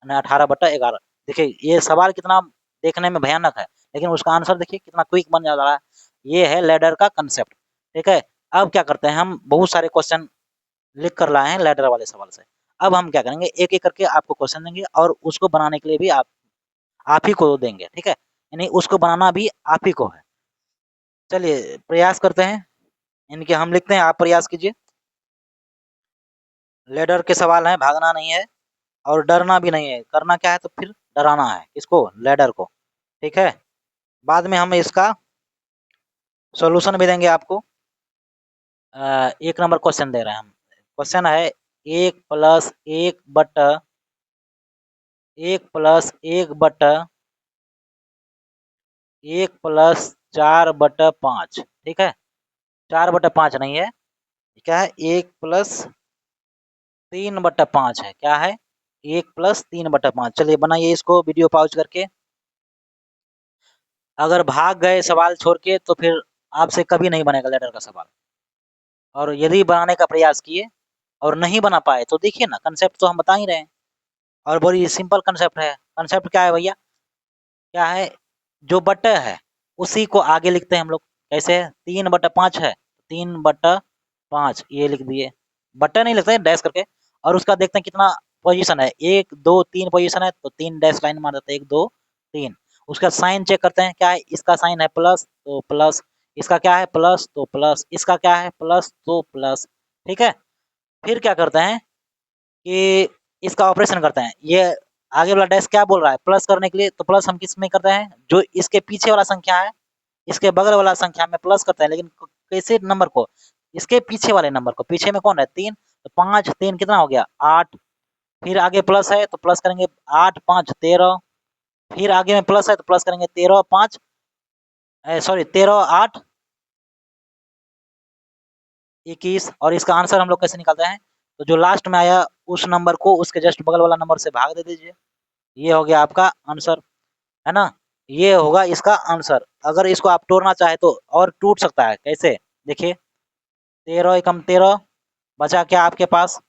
18/11। देखिए ये सवाल कितना देखने में भयानक है, लेकिन उसका आंसर देखिए कितना क्विक बन जा रहा है। ये है लैडर का कंसेप्ट। ठीक है, अब क्या करते हैं? हम बहुत सारे क्वेश्चन लिख कर लाए हैं लैडर वाले सवाल से। अब हम क्या करेंगे? एक एक करके आपको क्वेश्चन देंगे, और उसको बनाने के लिए भी आप ही को देंगे। ठीक है, यानी उसको बनाना भी आप ही को है। चलिए प्रयास करते हैं। इनके हम लिखते हैं, आप प्रयास कीजिए। लैडर के सवाल हैं, भागना नहीं है और डरना भी नहीं है। करना क्या है? तो फिर डराना है इसको, लैडर को। ठीक है, बाद में हम इसका सॉल्यूशन भी देंगे आपको। एक नंबर क्वेश्चन दे रहे हैं हम। क्वेश्चन है 1 प्लस 1 बटा 1 प्लस 1 बटा 1 प्लस 4/5। ठीक है, 4/5 नहीं है, क्या है 1+3/5 है। क्या है 1+3/5। चलिए बनाइए इसको वीडियो पॉज करके। अगर भाग गए सवाल छोड़ के तो फिर आपसे कभी नहीं बनेगा लेटर का सवाल। और यदि बनाने का प्रयास किए और नहीं बना पाए तो देखिए ना, कंसेप्ट तो हम बता ही रहे हैं और बड़ी सिंपल कंसेप्ट है। कंसेप्ट क्या है भैया? क्या है? जो बटा है उसी को आगे लिखते हैं हम लोग। कैसे? 3/5 है, 3/5 ये लिख दिए। बटा नहीं लिखते हैं, डैश करके। और उसका देखते हैं कितना पोजीशन है, 1 2 3 पोजीशन है तो 3 डैश लाइन मार देते हैं, 1 2 3। उसका साइन चेक करते हैं, क्या है? इसका साइन है प्लस तो प्लस, इसका क्या है? प्लस तो प्लस, इसका क्या है? प्लस तो प्लस। ठीक है। फिर क्या करते हैं कि इसका ऑपरेशन करते हैं। ये आगे वाला डैश क्या बोल रहा है? प्लस करने के लिए, तो प्लस हम किस में करते हैं? जो इसके पीछे वाला संख्या है, इसके बगल वाला संख्या में प्लस करते हैं। लेकिन कैसे नंबर को? इसके पीछे वाले नंबर को। पीछे में कौन है? 3। तो 5 3 कितना हो गया? 8। फिर आगे प्लस है तो प्लस करेंगे, 8 5 13। फिर आगे में प्लस है तो प्लस करेंगे, 13 5 सॉरी 13 8 21। और इसका आंसर हम लोग कैसे निकालते हैं? तो जो लास्ट में आया उस नंबर को उसके जस्ट बगल वाला नंबर से भाग दे दीजिए। ये हो गया आपका आंसर, है ना? ये होगा इसका आंसर। अगर इसको आप तोड़ना चाहे तो और टूट सकता है। कैसे? देखिए, 13 एकम 13, बचा क्या आपके पास?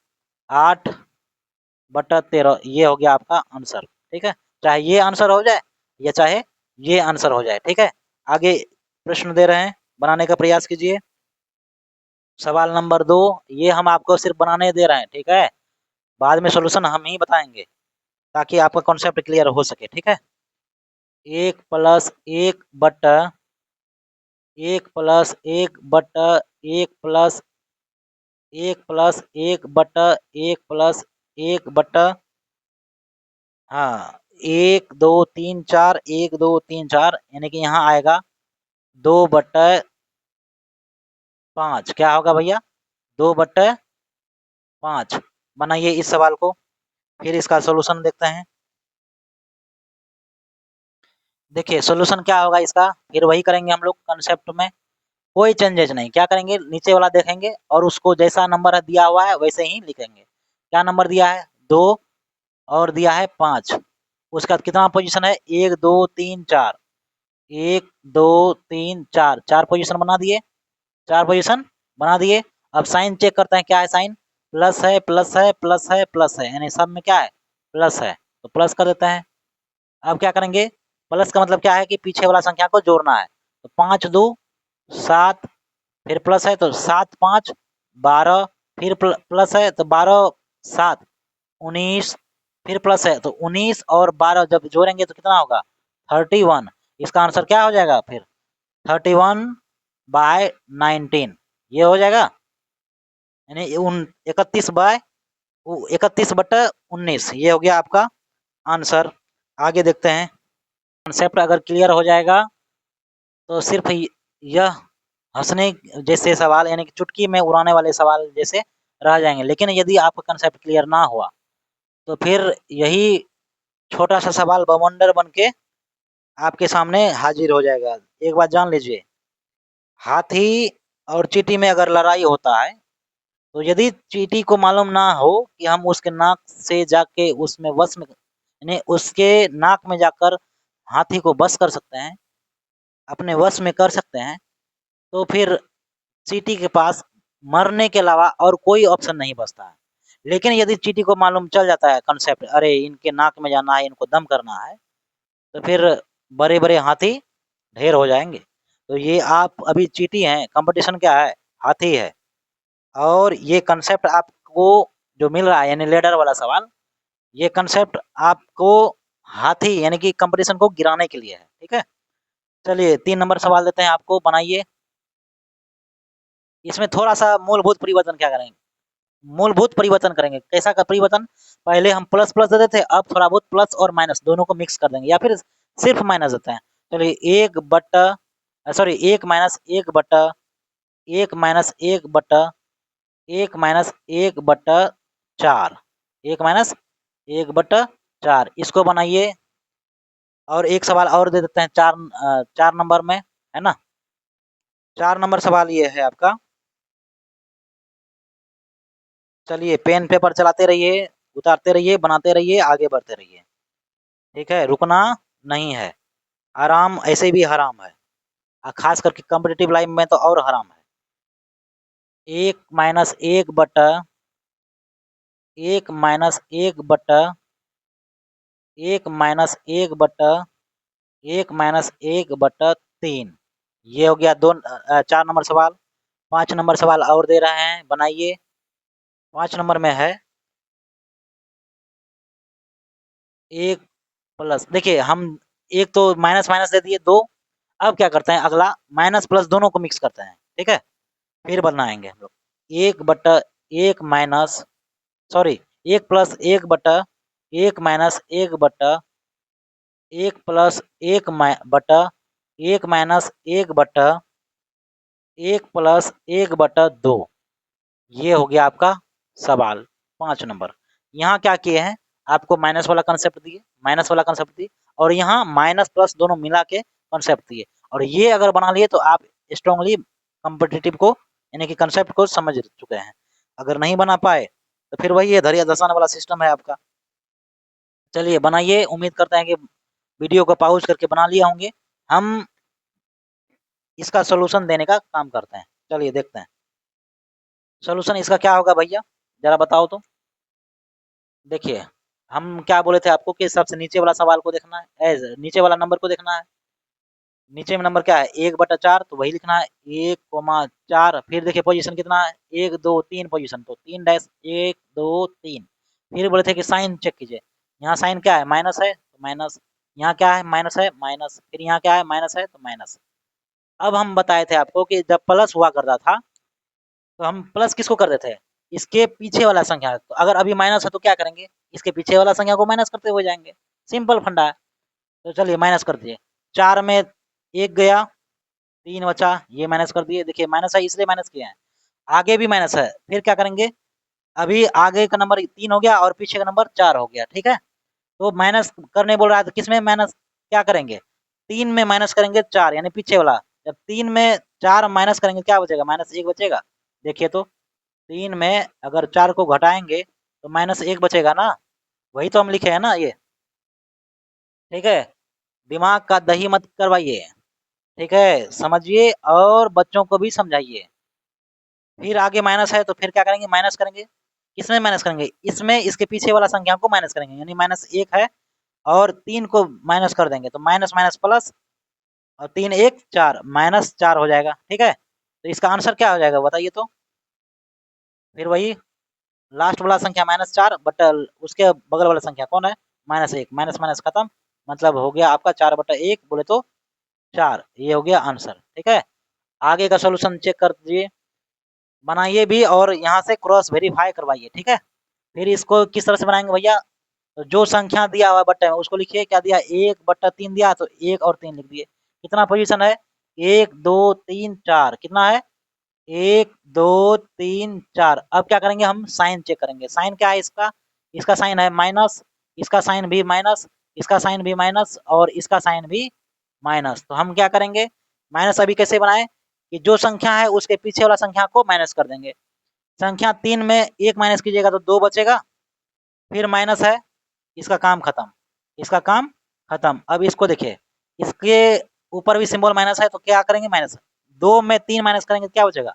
8/13। ये हो गया आपका आंसर। ठीक है। चाहे ये आंसर हो जाए या चाहे ये आंसर हो जाए। ठीक है। आगे प्रश्न दे रहे हैं, बनाने का प्रयास कीजिए। सवाल नंबर 2, ये हम आपको सिर्फ बनाने दे रहे हैं। ठीक है। बाद में सॉल्यूशन हम ही बताएंगे ताकि आपका कॉन्सेप्ट क्लियर हो सके। ठीक है। 1+1 1 प्लस 1 बटा 1 हाँ 1 2 3 4 1 2 3 4 यानी कि यहाँ आएगा 2/5। क्या होगा भैया? 2/5। बनाइए इस सवाल को, फिर इसका सॉल्यूशन देखते हैं। देखिए सॉल्यूशन क्या होगा इसका, फिर वही करेंगे हम लोग कंसेप्ट में। कोई चेंजेज नहीं। क्या करेंगे? नीचे वाला देखेंगे और उसको जैसा नंबर दिया हुआ है वैसे ही लिखेंगे। क्या नंबर दिया है? 2 और दिया है 5। उसका कितना पोजीशन है? 1 2 3 4। 1 2 3 4, 4 पोजीशन बना दिए। 4 पोजीशन बना दिए। अब साइन चेक करते हैं, क्या है साइन? प्लस है प्लस है प्लस है प्लस है, यानी सब में क्या है? प्लस है, तो प्लस कर देते हैं। अब क्या करेंगे? प्लस का मतलब क्या है कि पीछे वाला संख्या को जोड़ना है। तो 5 2 7, फिर प्लस है तो 7 5 12, फिर प्लस है तो 12 7 19, फिर प्लस है तो 19 और 12 जब जोड़ेंगे तो कितना होगा? 31। इसका आंसर क्या हो जाएगा फिर? 31/19 ये हो जाएगा। यानी 31/19 ये हो गया आपका आंसर। आगे देखते हैं। कंसेप्ट अगर क्लियर हो जाएगा तो सिर्फ यह हंसने जैसे सवाल यानी कि चुटकी में उड़ाने वाले सवाल जैसे रह जाएंगे। लेकिन यदि आपका कंसेप्ट क्लियर ना हुआ तो फिर यही छोटा सा सवाल बवंडर बन के आपके सामने हाजिर हो जाएगा। एक बात जान लीजिए, हाथी और चींटी में अगर लड़ाई होता है तो यदि चींटी को मालूम ना हो कि हम उसके नाक से जाके उसमें वश में यानी उसके नाक में जाकर हाथी को बस कर सकते हैं, अपने वश में कर सकते हैं, तो फिर चींटी के पास मरने के अलावा और कोई ऑप्शन नहीं बचता है। लेकिन यदि चींटी को मालूम चल जाता है कंसेप्ट, अरे इनके नाक में जाना है, इनको दम करना है, तो फिर बड़े-बड़े हाथी ढेर हो जाएँगे। तो ये आप अभी चींटी हैं, कॉम्पिटिशन क्या है? हाथी है। और ये कांसेप्ट आपको जो मिल रहा है यानी लेडर वाला सवाल, ये कांसेप्ट आपको हाथी यानी कि कंपटीशन को गिराने के लिए है। ठीक है। चलिए 3 नंबर सवाल देते हैं आपको, बनाइए। इसमें थोड़ा-सा मूलभूत परिवर्तन क्या करेंगे? मूलभूत परिवर्तन करेंगे। कैसा का परिवर्तन? पहले हम प्लस प्लस देते थे, अब थोड़ा बहुत प्लस और माइनस दोनों को मिक्स कर देंगे या फिर सिर्फ माइनस देते हैं। चलिए 1 माइनस 1/1/1/1 माइनस 1/4 इसको बनाइए। और एक सवाल और दे देते हैं 4 नंबर में, है ना? 4 नंबर सवाल ये है आपका चलिए पेन पेपर चलाते रहिए, उतारते रहिए, बनाते रहिए, आगे बढ़ते रहिए। ठीक है, रुकना नहीं है। आराम ऐसे भी हराम है। खास करके कॉम्पिटिटिव लाइन में तो और हराम है। 1 माइनस 1 बटा 1 माइनस 1 बटा 1 माइनस 1 बटा 1 माइनस 1 बटा 3। ये हो गया 4 नंबर सवाल। 5 नंबर सवाल और दे रहे हैं, बनाइए। 5 नंबर में है 1 प्लस, देखिए हम एक तो माइनस माइनस दे दिए 2। अब क्या करते हैं, अगला माइनस प्लस दोनों को मिक्स करते हैं। ठीक है, फिर बनाएंगे हम लोग 1 बटा 1 माइनस, सॉरी 1 प्लस 1 बटा 1 माइनस 1 बटा 1 प्लस 1 बटा 1 माइनस 1 बटा 1 प्लस 1 बटा 2। ये हो गया आपका सवाल 5 नंबर। यहाँ क्या किए हैं, आपको माइनस वाला कंसेप्ट दिए, माइनस वाला कंसेप्ट दिए, और यहाँ माइनस प्लस दोनों मिला के कंसेप्ट दिए। और ये अगर बना लिए तो आप स्ट्रांगली कॉम्पिटिटिव को यानी कि कंसेप्ट को समझ चुके हैं। अगर नहीं बना पाए तो फिर वही है, धैर्य धसान वाला सिस्टम है आपका। चलिए बनाइए, उम्मीद करते हैं कि वीडियो को पॉज करके बना लिए होंगे। हम इसका सॉल्यूशन देने का काम करते हैं। चलिए देखते हैं सॉल्यूशन इसका क्या होगा भैया, जरा बताओ तो। देखिए हम क्या बोले थे आपको कि सबसे नीचे वाला सवाल को देखना है, नीचे वाला नंबर को देखना है। नीचे में नंबर क्या है 1/4, तो वही लिखना है 1,4। फिर देखिए पोजीशन कितना है 1 2 3 पोजीशन, तो 3 डैश 1 2 3। फिर बोले थे कि साइन चेक कीजिए, यहाँ साइन क्या है माइनस है तो माइनस, यहाँ क्या है माइनस है माइनस, फिर यहाँ क्या है माइनस है तो माइनस। अब हम बताए थे आपको कि जब प्लस हुआ करता था तो हम प्लस किसको कर देते हैं, इसके पीछे वाला संख्या। तो अगर अभी माइनस है तो क्या करेंगे, इसके पीछे वाला संख्या को माइनस करते हुए जाएंगे। सिंपल फंडा है। तो चलिए माइनस कर दिए, 4 में 1 गया, 3 बचा, ये माइनस कर दिए। देखिए माइनस है इसलिए माइनस किया है, आगे भी माइनस है, फिर क्या करेंगे, अभी आगे का नंबर 3 हो गया और पीछे का नंबर 4 हो गया। ठीक है, तो माइनस करने बोल रहा है तो किस में माइनस क्या करेंगे, 3 में माइनस करेंगे 4 यानी पीछे वाला। जब 3 में 4 माइनस करेंगे क्या बचेगा, -1 बचेगा। देखिए तो 3 में अगर 4 को घटाएंगे तो -1 बचेगा ना, वही तो हम लिखे हैं ना ये। ठीक है, दिमाग का दही मत करवाइए। ठीक है, समझिए और बच्चों को भी समझाइए। फिर आगे माइनस है तो फिर क्या करेंगे, माइनस करेंगे। किसमें माइनस करेंगे, इसमें इसके पीछे वाला संख्या को माइनस करेंगे, यानी -1 है और 3 को माइनस कर देंगे तो माइनस माइनस प्लस, और 3 1 4 -4 हो जाएगा। ठीक है, तो इसका आंसर क्या हो जाएगा बताइए तो। फिर वही लास्ट वाला संख्या -4 बट उसके बगल वाला संख्या कौन है, -1, माइनस माइनस खत्म, मतलब हो गया आपका 4/1 बोले तो 4। ये हो गया आंसर। ठीक है, आगे का सोल्यूशन चेक कर दीजिए, बनाइए भी और यहाँ से क्रॉस वेरीफाई करवाइए। ठीक है, फिर इसको किस तरह से बनाएंगे भैया, तो जो संख्या दिया हुआ बट्टे में उसको लिखिए, क्या दिया 1/3 दिया तो 1 और 3 लिख दिए। कितना पोजीशन है 1 2 3 4, कितना है 1 2 3 4। अब क्या करेंगे, हम साइन चेक करेंगे। साइन क्या है इसका, इसका साइन है माइनस, इसका साइन भी माइनस, इसका साइन भी माइनस और इसका साइन भी माइनस। तो हम क्या करेंगे, माइनस अभी कैसे बनाए कि जो संख्या है उसके पीछे वाला संख्या को माइनस कर देंगे। संख्या 3 में 1 माइनस कीजिएगा तो 2 बचेगा, फिर माइनस है, इसका काम खत्म, इसका काम खत्म। अब इसको देखिए, इसके ऊपर भी सिंबल माइनस है तो क्या करेंगे, माइनस 2 में 3 माइनस करेंगे तो क्या बचेगा,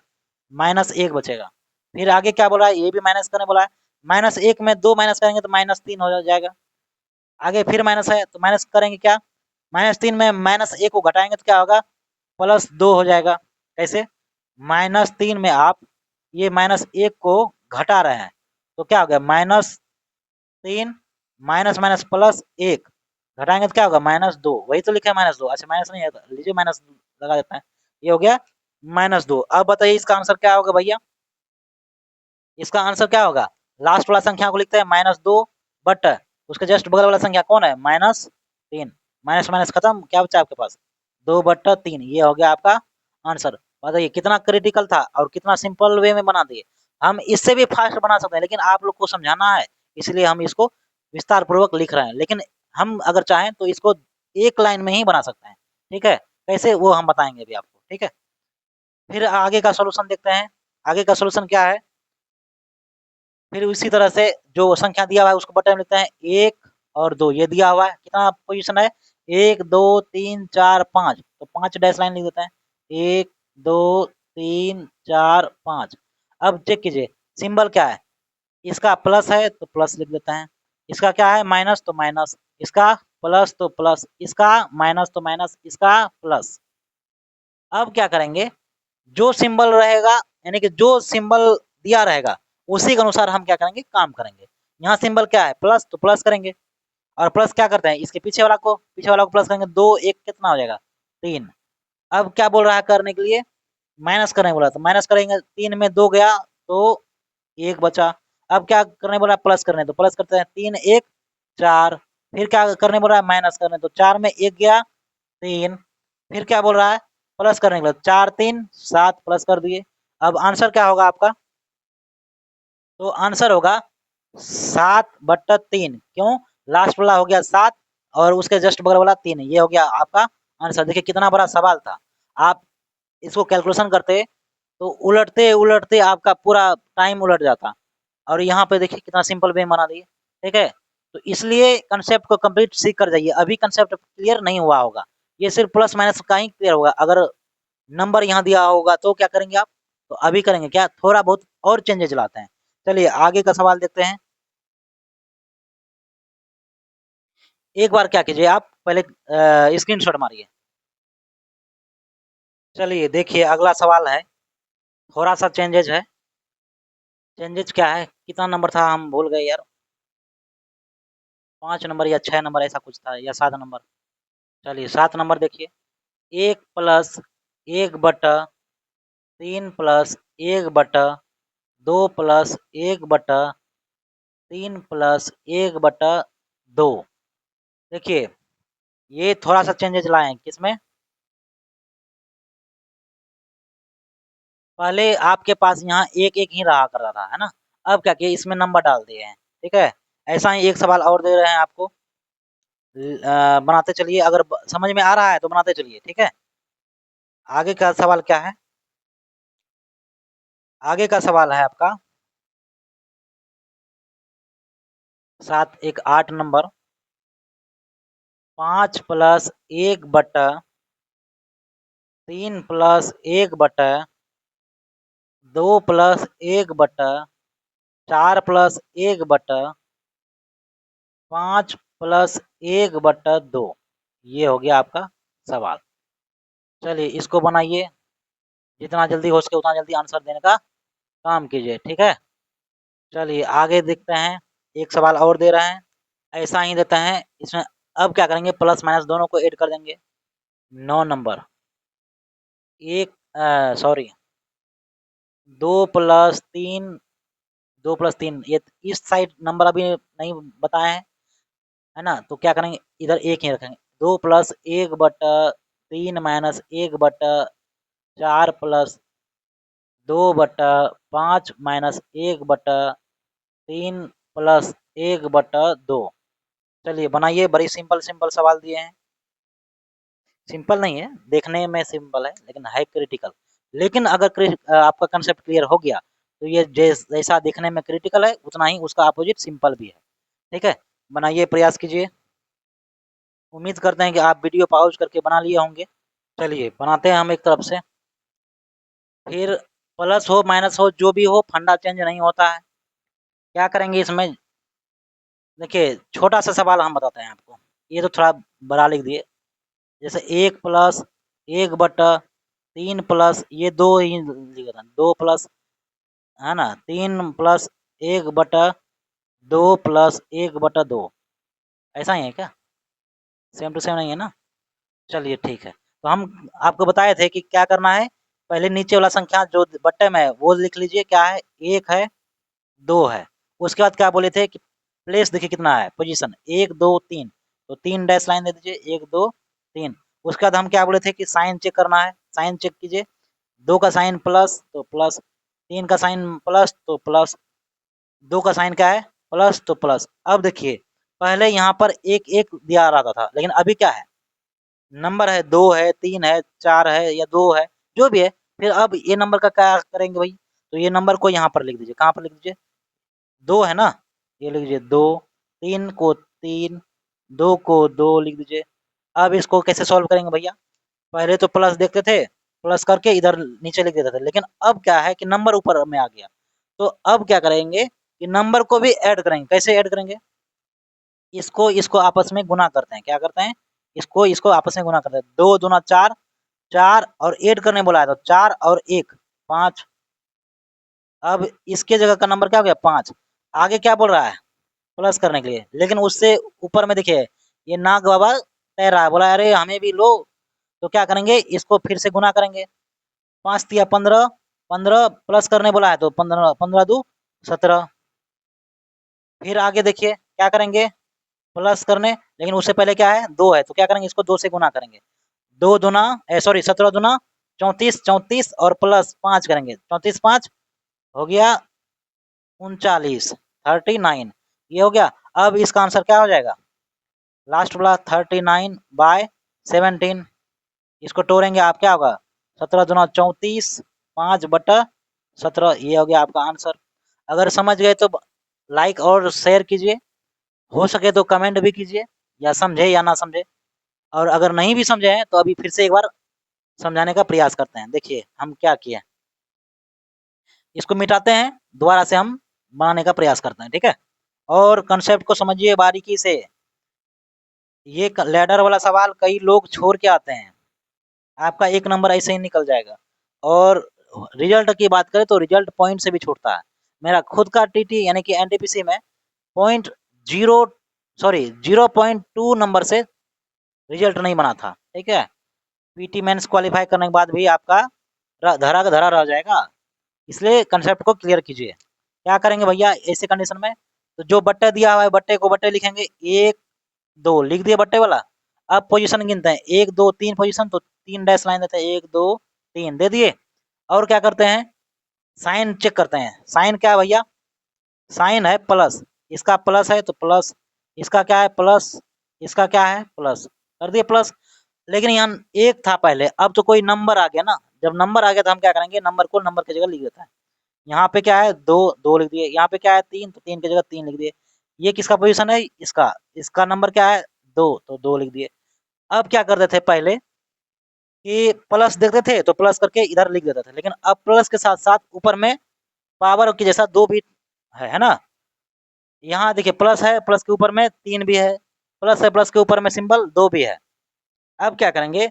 -1 बचेगा। फिर आगे क्या बोला है, ये भी माइनस करने बोला है, -1 में 2 माइनस करेंगे तो -3 हो जाएगा। आगे फिर माइनस है तो माइनस करेंगे क्या, -3 में -1 को घटाएंगे तो क्या होगा, +2 हो जाएगा। कैसे, -3 में आप ये -1 को घटा रहे हैं तो क्या हो गया, -3 माइनस माइनस +1 घटाएंगे तो क्या होगा, -2। वही तो लिखा है -2, अच्छा माइनस नहीं है तो लीजिए माइनस लगा देते हैं, ये हो गया -2। अब बताइए इसका आंसर क्या होगा भैया, इसका आंसर क्या होगा, लास्ट वाला संख्या को लिखते हैं -2 बट उसके जस्ट बगल वाला संख्या कौन है, -3, माइनस माइनस खत्म, क्या बचा आपके पास 2/3। ये हो गया आपका आंसर। बताइए कितना क्रिटिकल था और कितना सिंपल वे में बना दिए। हम इससे भी फास्ट बना सकते हैं लेकिन आप लोग को समझाना है, इसलिए हम इसको विस्तार पूर्वक लिख रहे हैं। लेकिन हम अगर चाहें तो इसको एक लाइन में ही बना सकते हैं। ठीक है, कैसे वो हम बताएंगे अभी आपको। ठीक है, फिर आगे का सोल्यूशन देखते हैं। आगे का सोल्यूशन क्या है, फिर उसी तरह से जो संख्या दिया हुआ है उसको बटन में लिखते हैं 1 और 2, ये दिया हुआ है कितना पोजीशन है 1 2 3 4 5, तो 5 डैश लाइन लिख देते हैं 1 2 3 4 5। अब चेक कीजिए सिंबल क्या है, इसका प्लस है तो प्लस लिख देते हैं, इसका क्या है माइनस तो माइनस, इसका प्लस तो प्लस, इसका माइनस तो माइनस, इसका प्लस। अब क्या करेंगे, जो सिंबल रहेगा यानी कि जो सिंबल दिया रहेगा उसी के अनुसार हम क्या करेंगे काम करेंगे। यहाँ सिंबल क्या है प्लस तो प्लस करेंगे, और प्लस क्या करते हैं इसके पीछे वाला को प्लस करेंगे, 2 1 कितना हो जाएगा 3। अब क्या बोल रहा है करने के लिए, माइनस करने बोला तो माइनस करेंगे, 3 में 2 गया तो 1 बचा। अब क्या करने बोला प्लस करने, तो प्लस करते हैं 3 1 4। फिर क्या करने बोल रहा है माइनस करने, तो 4 में 1 गया 3। फिर क्या बोल रहा है प्लस करने के लिए, 4 3 7 प्लस कर दिए। अब आंसर क्या होगा आपका, तो आंसर होगा 7/3। क्यों, लास्ट वाला हो गया 7 और उसके जस्ट बगल वाला 3, ये हो गया आपका आंसर। देखिए कितना बड़ा सवाल था, आप इसको कैलकुलेशन करते तो उलटते उलटते आपका पूरा टाइम उलट जाता, और यहाँ पे देखिए कितना सिंपल वे बना दिए। ठीक है, तो इसलिए कंसेप्ट को कंप्लीट सीख कर जाइए, अभी कंसेप्ट क्लियर नहीं हुआ होगा, ये सिर्फ प्लस माइनस का ही क्लियर होगा। अगर नंबर यहाँ दिया होगा तो क्या करेंगे आप, तो अभी करेंगे क्या, थोड़ा बहुत और चेंजेज लाते हैं। चलिए आगे का सवाल देखते हैं। एक बार क्या कीजिए आप पहले स्क्रीनशॉट मारिए। चलिए देखिए अगला सवाल है, थोड़ा सा चेंजेज है। चेंजेज क्या है, कितना नंबर था हम भूल गए यार, 5 नंबर या 6 नंबर ऐसा कुछ था, या 7 नंबर। चलिए 7 नंबर देखिए, 1+1/3+1/2+3+1/2। देखिए ये थोड़ा सा चेंजेज लाए हैं किसमें, पहले आपके पास यहाँ एक एक ही रहा करता था है ना, अब क्या किया इसमें नंबर डाल दिए हैं। ठीक है, ऐसा ही एक सवाल और दे रहे हैं आपको, बनाते चलिए, अगर समझ में आ रहा है तो बनाते चलिए। ठीक है, आगे का सवाल क्या है, आगे का सवाल है आपका 7 1 8 नंबर, 5+1/3+2+1/4+1/5+1/2, ये हो गया आपका सवाल। चलिए इसको बनाइए, जितना जल्दी हो सके उतना जल्दी आंसर देने का काम कीजिए। ठीक है, चलिए आगे देखते हैं, एक सवाल और दे रहे हैं, ऐसा ही देते हैं इसमें। अब क्या करेंगे प्लस माइनस दोनों को ऐड कर देंगे। 9 नंबर, एक सॉरी 2+3, 2+3, ये इस साइड नंबर अभी नहीं बताए हैं है ना, तो क्या करेंगे इधर एक ही रखेंगे, 2+1/3 -1/4 +2/5 -1/3 +1/2। चलिए बनाइए, बड़ी सिंपल सिंपल सवाल दिए हैं, सिंपल नहीं है देखने में सिंपल है लेकिन है क्रिटिकल। लेकिन अगर आपका कंसेप्ट क्लियर हो गया तो ये जैसा दिखने में क्रिटिकल है उतना ही उसका अपोजिट सिंपल भी है। ठीक है, बनाइए प्रयास कीजिए, उम्मीद करते हैं कि आप वीडियो पॉज करके बना लिए होंगे। चलिए बनाते हैं हम एक तरफ से, फिर प्लस हो माइनस हो जो भी हो फंडा चेंज नहीं होता है। क्या करेंगे इसमें, देखिए छोटा सा सवाल हम बताते हैं आपको, ये तो थोड़ा बड़ा लिख दिए, जैसे 1+1/3 ये 2 ही लिख रहे हैं, 2+ है ना, 3+1/2 ऐसा ही है क्या, सेम टू सेम नहीं है ना। चलिए ठीक है, तो हम आपको बताए थे कि क्या करना है, पहले नीचे वाला संख्या जो बट्टे में है वो लिख लीजिए, क्या है 1 है 2 है। उसके बाद क्या बोले थे कि प्लेस देखिए कितना है पोजीशन 1 2 3, तो 3 डैश लाइन दे दीजिए 1 2 3। उसके बाद हम क्या बोले थे कि साइन चेक करना है, साइन चेक कीजिए, 2 का साइन प्लस तो प्लस, 3 का साइन प्लस तो प्लस, 2 का साइन क्या है प्लस तो प्लस। अब देखिए पहले यहाँ पर एक एक दिया रहता था लेकिन अभी क्या है, नंबर है 2 है 3 है 4 है या 2 है जो भी है, फिर अब ये नंबर का क्या करेंगे भाई, तो ये नंबर को यहाँ पर लिख दीजिए, कहाँ पर लिख दीजिए 2 है ना, ये लिख लीजिए 2, 3 को 3, 2 को 2 लिख दीजिए। अब इसको कैसे सॉल्व करेंगे भैया? पहले तो प्लस देखते थे, प्लस करके इधर नीचे लिख देते थे, लेकिन अब क्या है कि नंबर ऊपर में आ गया। तो अब क्या करेंगे कि नंबर को भी ऐड करेंगे। कैसे ऐड करेंगे? इसको इसको आपस में गुना करते हैं। क्या करते हैं? इसको इसको आपस में गुना करते हैं। 2 दूना 4, 4 और ऐड करने बोला है तो 4 और 1 5। अब इसके जगह का नंबर क्या हो गया? 5। आगे क्या बोल रहा है? प्लस करने के लिए, लेकिन उससे ऊपर में देखिए ये नाग बाबा तैर रहा है, बोला अरे हमें भी लो। तो क्या करेंगे? इसको फिर से गुना करेंगे। 5 तिया 15, 15 प्लस करने बोला है तो 15, 15 दू 17। फिर आगे देखिए क्या करेंगे? प्लस करने, लेकिन उससे पहले क्या है? 2 है तो क्या करेंगे? इसको 2 से गुना करेंगे। 2 दूना सॉरी 17 दूना 34, 34 और प्लस 5 करेंगे। 34 5 हो गया 39, 39 ये हो गया। अब इसका आंसर क्या हो जाएगा? लास्ट वाला 39/17। इसको तोड़ेंगे आप क्या होगा? 17 दूना 34, 5/17 ये हो गया आपका आंसर। अगर समझ गए तो लाइक और शेयर कीजिए, हो सके तो कमेंट भी कीजिए, या समझे या ना समझे। और अगर नहीं भी समझे हैं तो अभी फिर से एक बार समझाने का प्रयास करते हैं। देखिए हम क्या किए, इसको मिटाते हैं, दोबारा से हम बनाने का प्रयास करते हैं, ठीक है। और कंसेप्ट को समझिए बारीकी से। ये लैडर वाला सवाल कई लोग छोड़ के आते हैं, आपका एक नंबर ऐसे ही निकल जाएगा। और रिजल्ट की बात करें तो रिजल्ट पॉइंट से भी छूटता है। मेरा खुद का टीटी यानी कि एनटीपीसी में पॉइंट जीरो सॉरी 0.2 नंबर से रिजल्ट नहीं बना था, ठीक है। पीटी मेंस क्वालिफाई करने के बाद भी आपका धरा का धरा रह जाएगा। इसलिए कंसेप्ट को क्लियर कीजिए। क्या करेंगे भैया ऐसे कंडीशन में? तो जो बट्टे दिया हुआ है बट्टे को बट्टे लिखेंगे। 1 2 लिख दिए बट्टे वाला। अब पोजीशन गिनते हैं 1 2 3 पोजीशन, तो 3 डैश लाइन देते हैं 1 2 3 दे दिए। और क्या करते हैं? साइन चेक करते हैं। साइन क्या है भैया? साइन है प्लस, इसका प्लस है तो प्लस, इसका क्या है? प्लस, इसका क्या है? प्लस, कर दिए प्लस। लेकिन यहाँ एक था पहले, अब तो कोई नंबर आ गया ना। जब नंबर आ गया तो हम क्या करेंगे? नंबर को नंबर की जगह लिख देता है। यहाँ पे क्या है? 2 2 लिख दिए। यहाँ पे क्या है? 3 तो 3 की जगह 3 लिख दिए। ये किसका पोजीशन है? इसका। इसका नंबर क्या है? 2 तो 2 लिख दिए। अब क्या करते थे पहले कि प्लस देखते थे तो प्लस करके इधर लिख देते थे, लेकिन अब प्लस के साथ साथ ऊपर में पावर के जैसा 2 भी है ना। यहाँ देखिए प्लस है, प्लस के ऊपर में 3 भी है, प्लस है, प्लस के ऊपर में सिंबल 2 भी है। अब क्या करेंगे?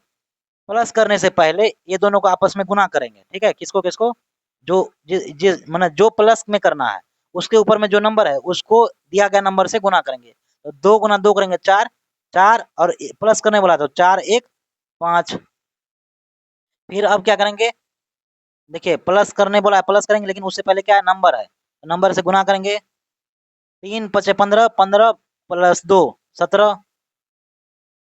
प्लस करने से पहले ये दोनों को आपस में गुना करेंगे, ठीक है। किसको किसको? जो जिस मतलब जो प्लस में करना है उसके ऊपर में जो नंबर है उसको दिया गया नंबर से गुना करेंगे। तो 2 गुना 2 करेंगे 4, 4 और प्लस करने बोला तो 4 1 5। फिर अब क्या करेंगे? देखिए प्लस करने बोला है प्लस करेंगे, लेकिन उससे पहले क्या है? नंबर है, तो नंबर से गुना करेंगे। 3 पचे 15, 15 प्लस 2 17।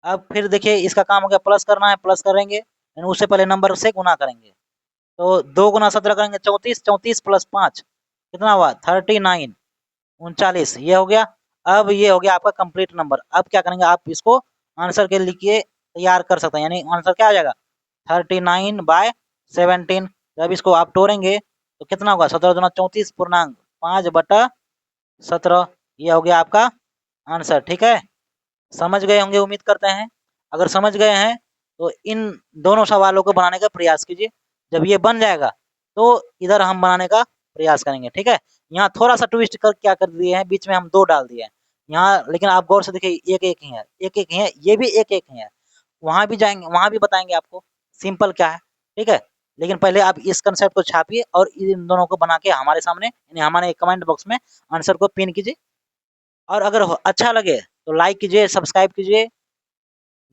अब फिर देखिए इसका काम हो गया, प्लस करना है प्लस करेंगे, लेकिन उससे पहले नंबर से गुना करेंगे। तो 2 गुना 17 करेंगे 34, 34 प्लस 5 कितना हुआ? 39, 39 ये हो गया। अब ये हो गया आपका कंप्लीट नंबर। अब क्या करेंगे? आप इसको आंसर के लिए तैयार कर सकते हैं, यानी आंसर क्या आ जाएगा? 39/17। जब इसको आप तोड़ेंगे तो कितना होगा? 17 दूना 34 पूर्णांक 5/17 ये हो गया आपका आंसर, ठीक है। समझ गए होंगे उम्मीद करते हैं। अगर समझ गए हैं तो इन दोनों सवालों को बनाने का प्रयास कीजिए। जब ये बन जाएगा तो इधर हम बनाने का प्रयास करेंगे, ठीक है। यहाँ थोड़ा सा ट्विस्ट कर क्या कर दिए हैं, बीच में हम 2 डाल दिए हैं यहाँ, लेकिन आप गौर से देखिए एक एक ही है, एक एक ही है, ये भी एक एक ही है। वहां भी जाएंगे, वहां भी बताएंगे आपको सिंपल क्या है, ठीक है। लेकिन पहले आप इस कंसेप्ट को छापिए और इन दोनों को बना के हमारे सामने यानी हमारे कमेंट बॉक्स में आंसर को पिन कीजिए। और अगर अच्छा लगे तो लाइक कीजिए, सब्सक्राइब कीजिए,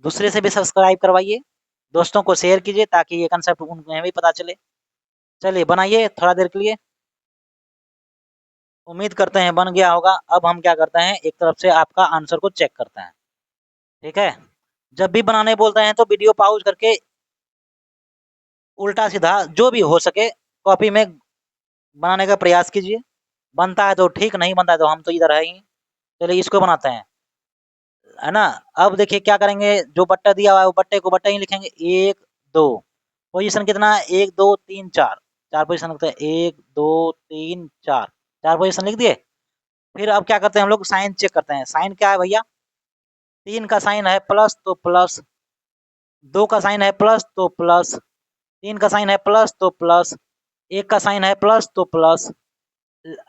दूसरे से भी सब्सक्राइब करवाइए, दोस्तों को शेयर कीजिए ताकि ये कंसेप्ट उन्हें भी पता चले। चलिए बनाइए थोड़ा देर के लिए, उम्मीद करते हैं बन गया होगा। अब हम क्या करते हैं, एक तरफ से आपका आंसर को चेक करते हैं, ठीक है। जब भी बनाने बोलते हैं तो वीडियो पॉज करके उल्टा सीधा जो भी हो सके कॉपी में बनाने का प्रयास कीजिए। बनता है तो ठीक, नहीं बनता है तो हम तो इधर है ही। चलिए इसको बनाते हैं, है ना। अब देखिए क्या करेंगे, जो बट्टा दिया हुआ है वो बट्टे को बट्टा ही लिखेंगे। 1 2 पोजीशन कितना है? 1 2 3 4, 4 पोजीशन लिखते हैं। 1 2 3 4, 4 पोजीशन लिख दिए। फिर अब क्या करते हैं हम लोग, साइन चेक करते हैं। साइन क्या है भैया, 3 का साइन है प्लस तो प्लस, 2 का साइन है प्लस तो प्लस, 3 का साइन है प्लस तो प्लस, 1 का साइन है प्लस तो प्लस।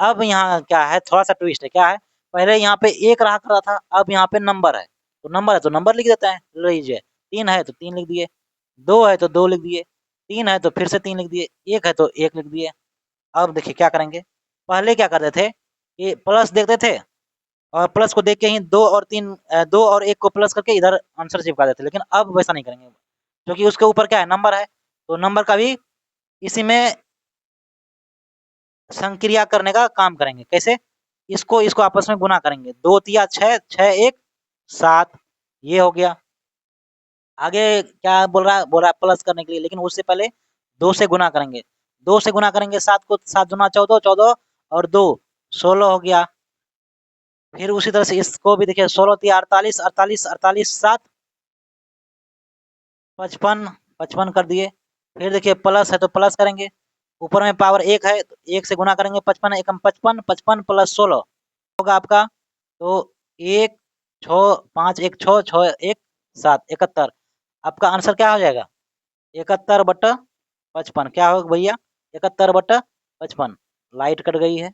अब यहाँ क्या है, थोड़ा-सा ट्विस्ट है, क्या है? पहले यहाँ पे 1 रहा करता था, अब यहाँ पे नंबर है। तो नंबर है तो नंबर लिख देते हैं, लीजिए 3 है तो 3 लिख दिए, 2 है तो 2 लिख दिए, 3 है तो फिर से 3 लिख दिए, 1 है तो 1 लिख दिए। अब देखिए क्या करेंगे, पहले क्या करते थे कि प्लस देखते थे और प्लस को देख के ही 2 और 3 2 और 1 को प्लस करके इधर आंसर चिपका देते, लेकिन अब वैसा नहीं करेंगे, क्योंकि उसके ऊपर क्या है, नंबर है, तो नंबर का भी इसी में संक्रिया करने का काम करेंगे। कैसे? इसको इसको आपस में गुना करेंगे, 2 तिया 6, 6 1 7, ये हो गया। आगे क्या बोल रहा है प्लस करने के लिए, लेकिन उससे पहले 2 से गुना करेंगे, 2 से गुना करेंगे 7 को, 7 दूना 14, 14 और 2 16 हो गया। फिर उसी तरह से इसको भी देखिए, 16 तिया 48, 48 48 7 55, 55 कर दिए। फिर देखिए प्लस है तो प्लस करेंगे, ऊपर में पावर 1 है तो 1 से गुना करेंगे, 55 एकम 55, 55 प्लस 16 होगा आपका, तो 1 6 5 1 6 6 1 7 71। आपका आंसर क्या हो जाएगा, 71 बटा 55। क्या होगा भैया, 71 बटा 55। लाइट कट गई है।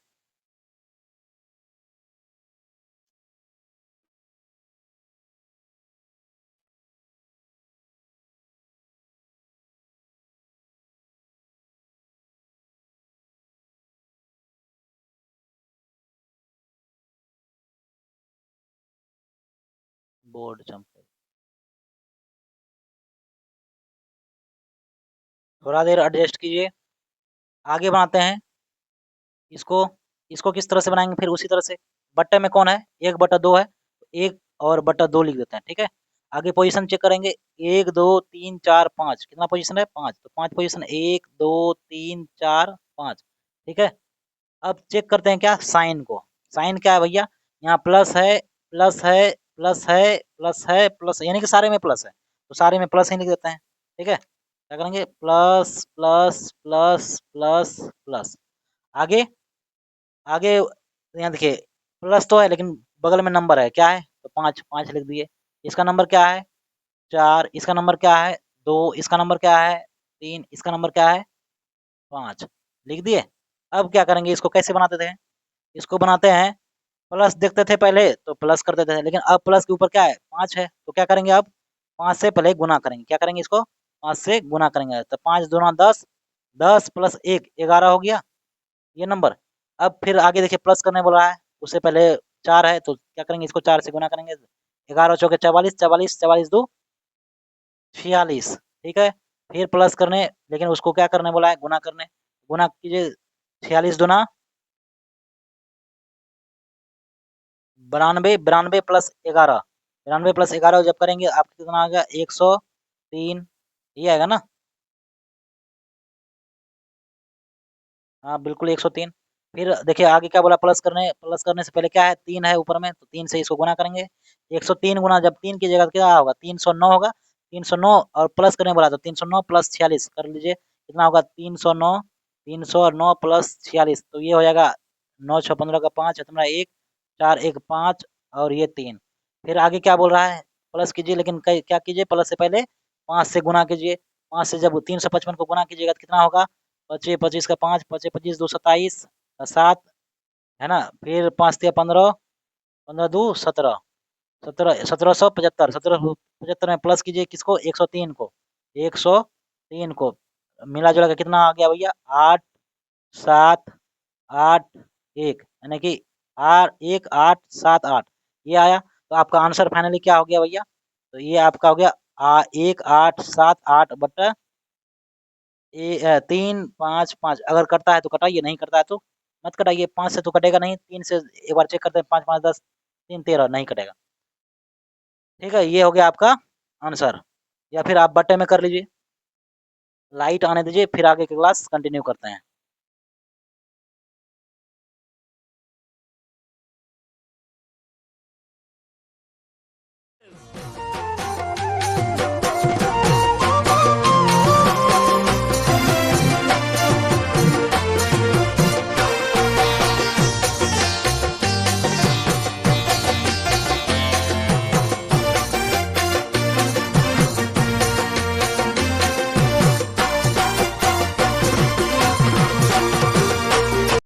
बोर्ड चमके, थोड़ा देर एडजस्ट कीजिए, आगे बढ़ाते हैं। इसको इसको किस तरह से बनाएंगे, फिर उसी तरह से बट्टे में कौन है, 1 बटा 2 है, 1 और बटा 2 लिख देते हैं, ठीक है। आगे पोजीशन चेक करेंगे, 1 2 3 4 5, कितना पोजीशन है, 5, तो 5 पोजीशन, 1 2 3 4 5, ठीक है। अब चेक करते हैं क्या, साइन को। साइन क्या है भैया, यहाँ प्लस है प्लस है प्लस है प्लस है प्लस, यानी कि सारे में प्लस है, तो सारे में प्लस ही लिख देते हैं, ठीक है। क्या करेंगे, plus plus plus plus plus. आगे आगे यहाँ देखिए, प्लस तो है लेकिन बगल में नंबर है, क्या है, तो 5, 5 लिख दिए। इसका नंबर क्या है, 4, इसका नंबर क्या है, 2, इसका नंबर क्या है, 3, इसका नंबर क्या है, 5, लिख दिए। अब क्या करेंगे, इसको कैसे बनाते थे, इसको बनाते हैं, प्लस देखते थे पहले तो प्लस कर देते थे, लेकिन अब प्लस के ऊपर क्या है, 5 है, तो क्या करेंगे, अब 5 से पहले गुना करेंगे। क्या करेंगे, इसको 5 से गुना करेंगे, तो 5 दूना 10, 10 प्लस 1 11 हो गया ये नंबर। अब फिर आगे देखिए प्लस करने बोला है, उससे पहले 4 है, तो क्या करेंगे, इसको 4 से गुना करेंगे, 11 चौके 44, 44 44 2 46, ठीक है। फिर प्लस करने, लेकिन उसको क्या करने बोला है, गुना करने, गुना कीजिए, 46 दूना 92, 92 प्लस 11, 92 प्लस 11 जब करेंगे आपको कितना आ गया, 103, ये आएगा ना, हाँ बिल्कुल 103। फिर देखिए आगे क्या बोला, प्लस करने से पहले क्या है, 3 है ऊपर में, तो 3 से इसको गुना करेंगे, 103 गुना, जब 3 की जगह क्या होगा, 309 होगा, 309 और प्लस करने बोला तो 309 प्लस 46 कर लीजिए, कितना होगा, 309, 309 प्लस 46, तो ये हो जाएगा 9 6 15 का 5 है तुम्हारा 1, 4 1 5 और ये 3। फिर आगे क्या बोल रहा है, प्लस कीजिए, लेकिन क्या कीजिए, प्लस से पहले 5 से गुना कीजिए, 5 से जब 355 को गुना कीजिएगा तो कितना होगा, 25 25 का 5, 25 25 2 27 7, है ना। फिर 5 तिया 15, 15 2 17, 17 1775, 1775 में प्लस कीजिए किसको, 103 को, 103 को मिला जुला के कितना आ गया भैया, 8 7 8 1, यानी कि 8 1 8 7 8, ये आया। तो आपका आंसर फाइनली क्या हो गया भैया, तो ये आपका हो गया 1 8 7 8 बटा 3 5 5। अगर करता है तो कटाइए, नहीं करता है तो मत कटाइए, 5 से तो कटेगा नहीं, 3 से एक बार चेक करते हैं, 5 5 10, 3 13 नहीं कटेगा, ठीक है। ये हो गया आपका आंसर, या फिर आप बट्टे में कर लीजिए। लाइट आने दीजिए, फिर आगे की क्लास कंटिन्यू करते हैं।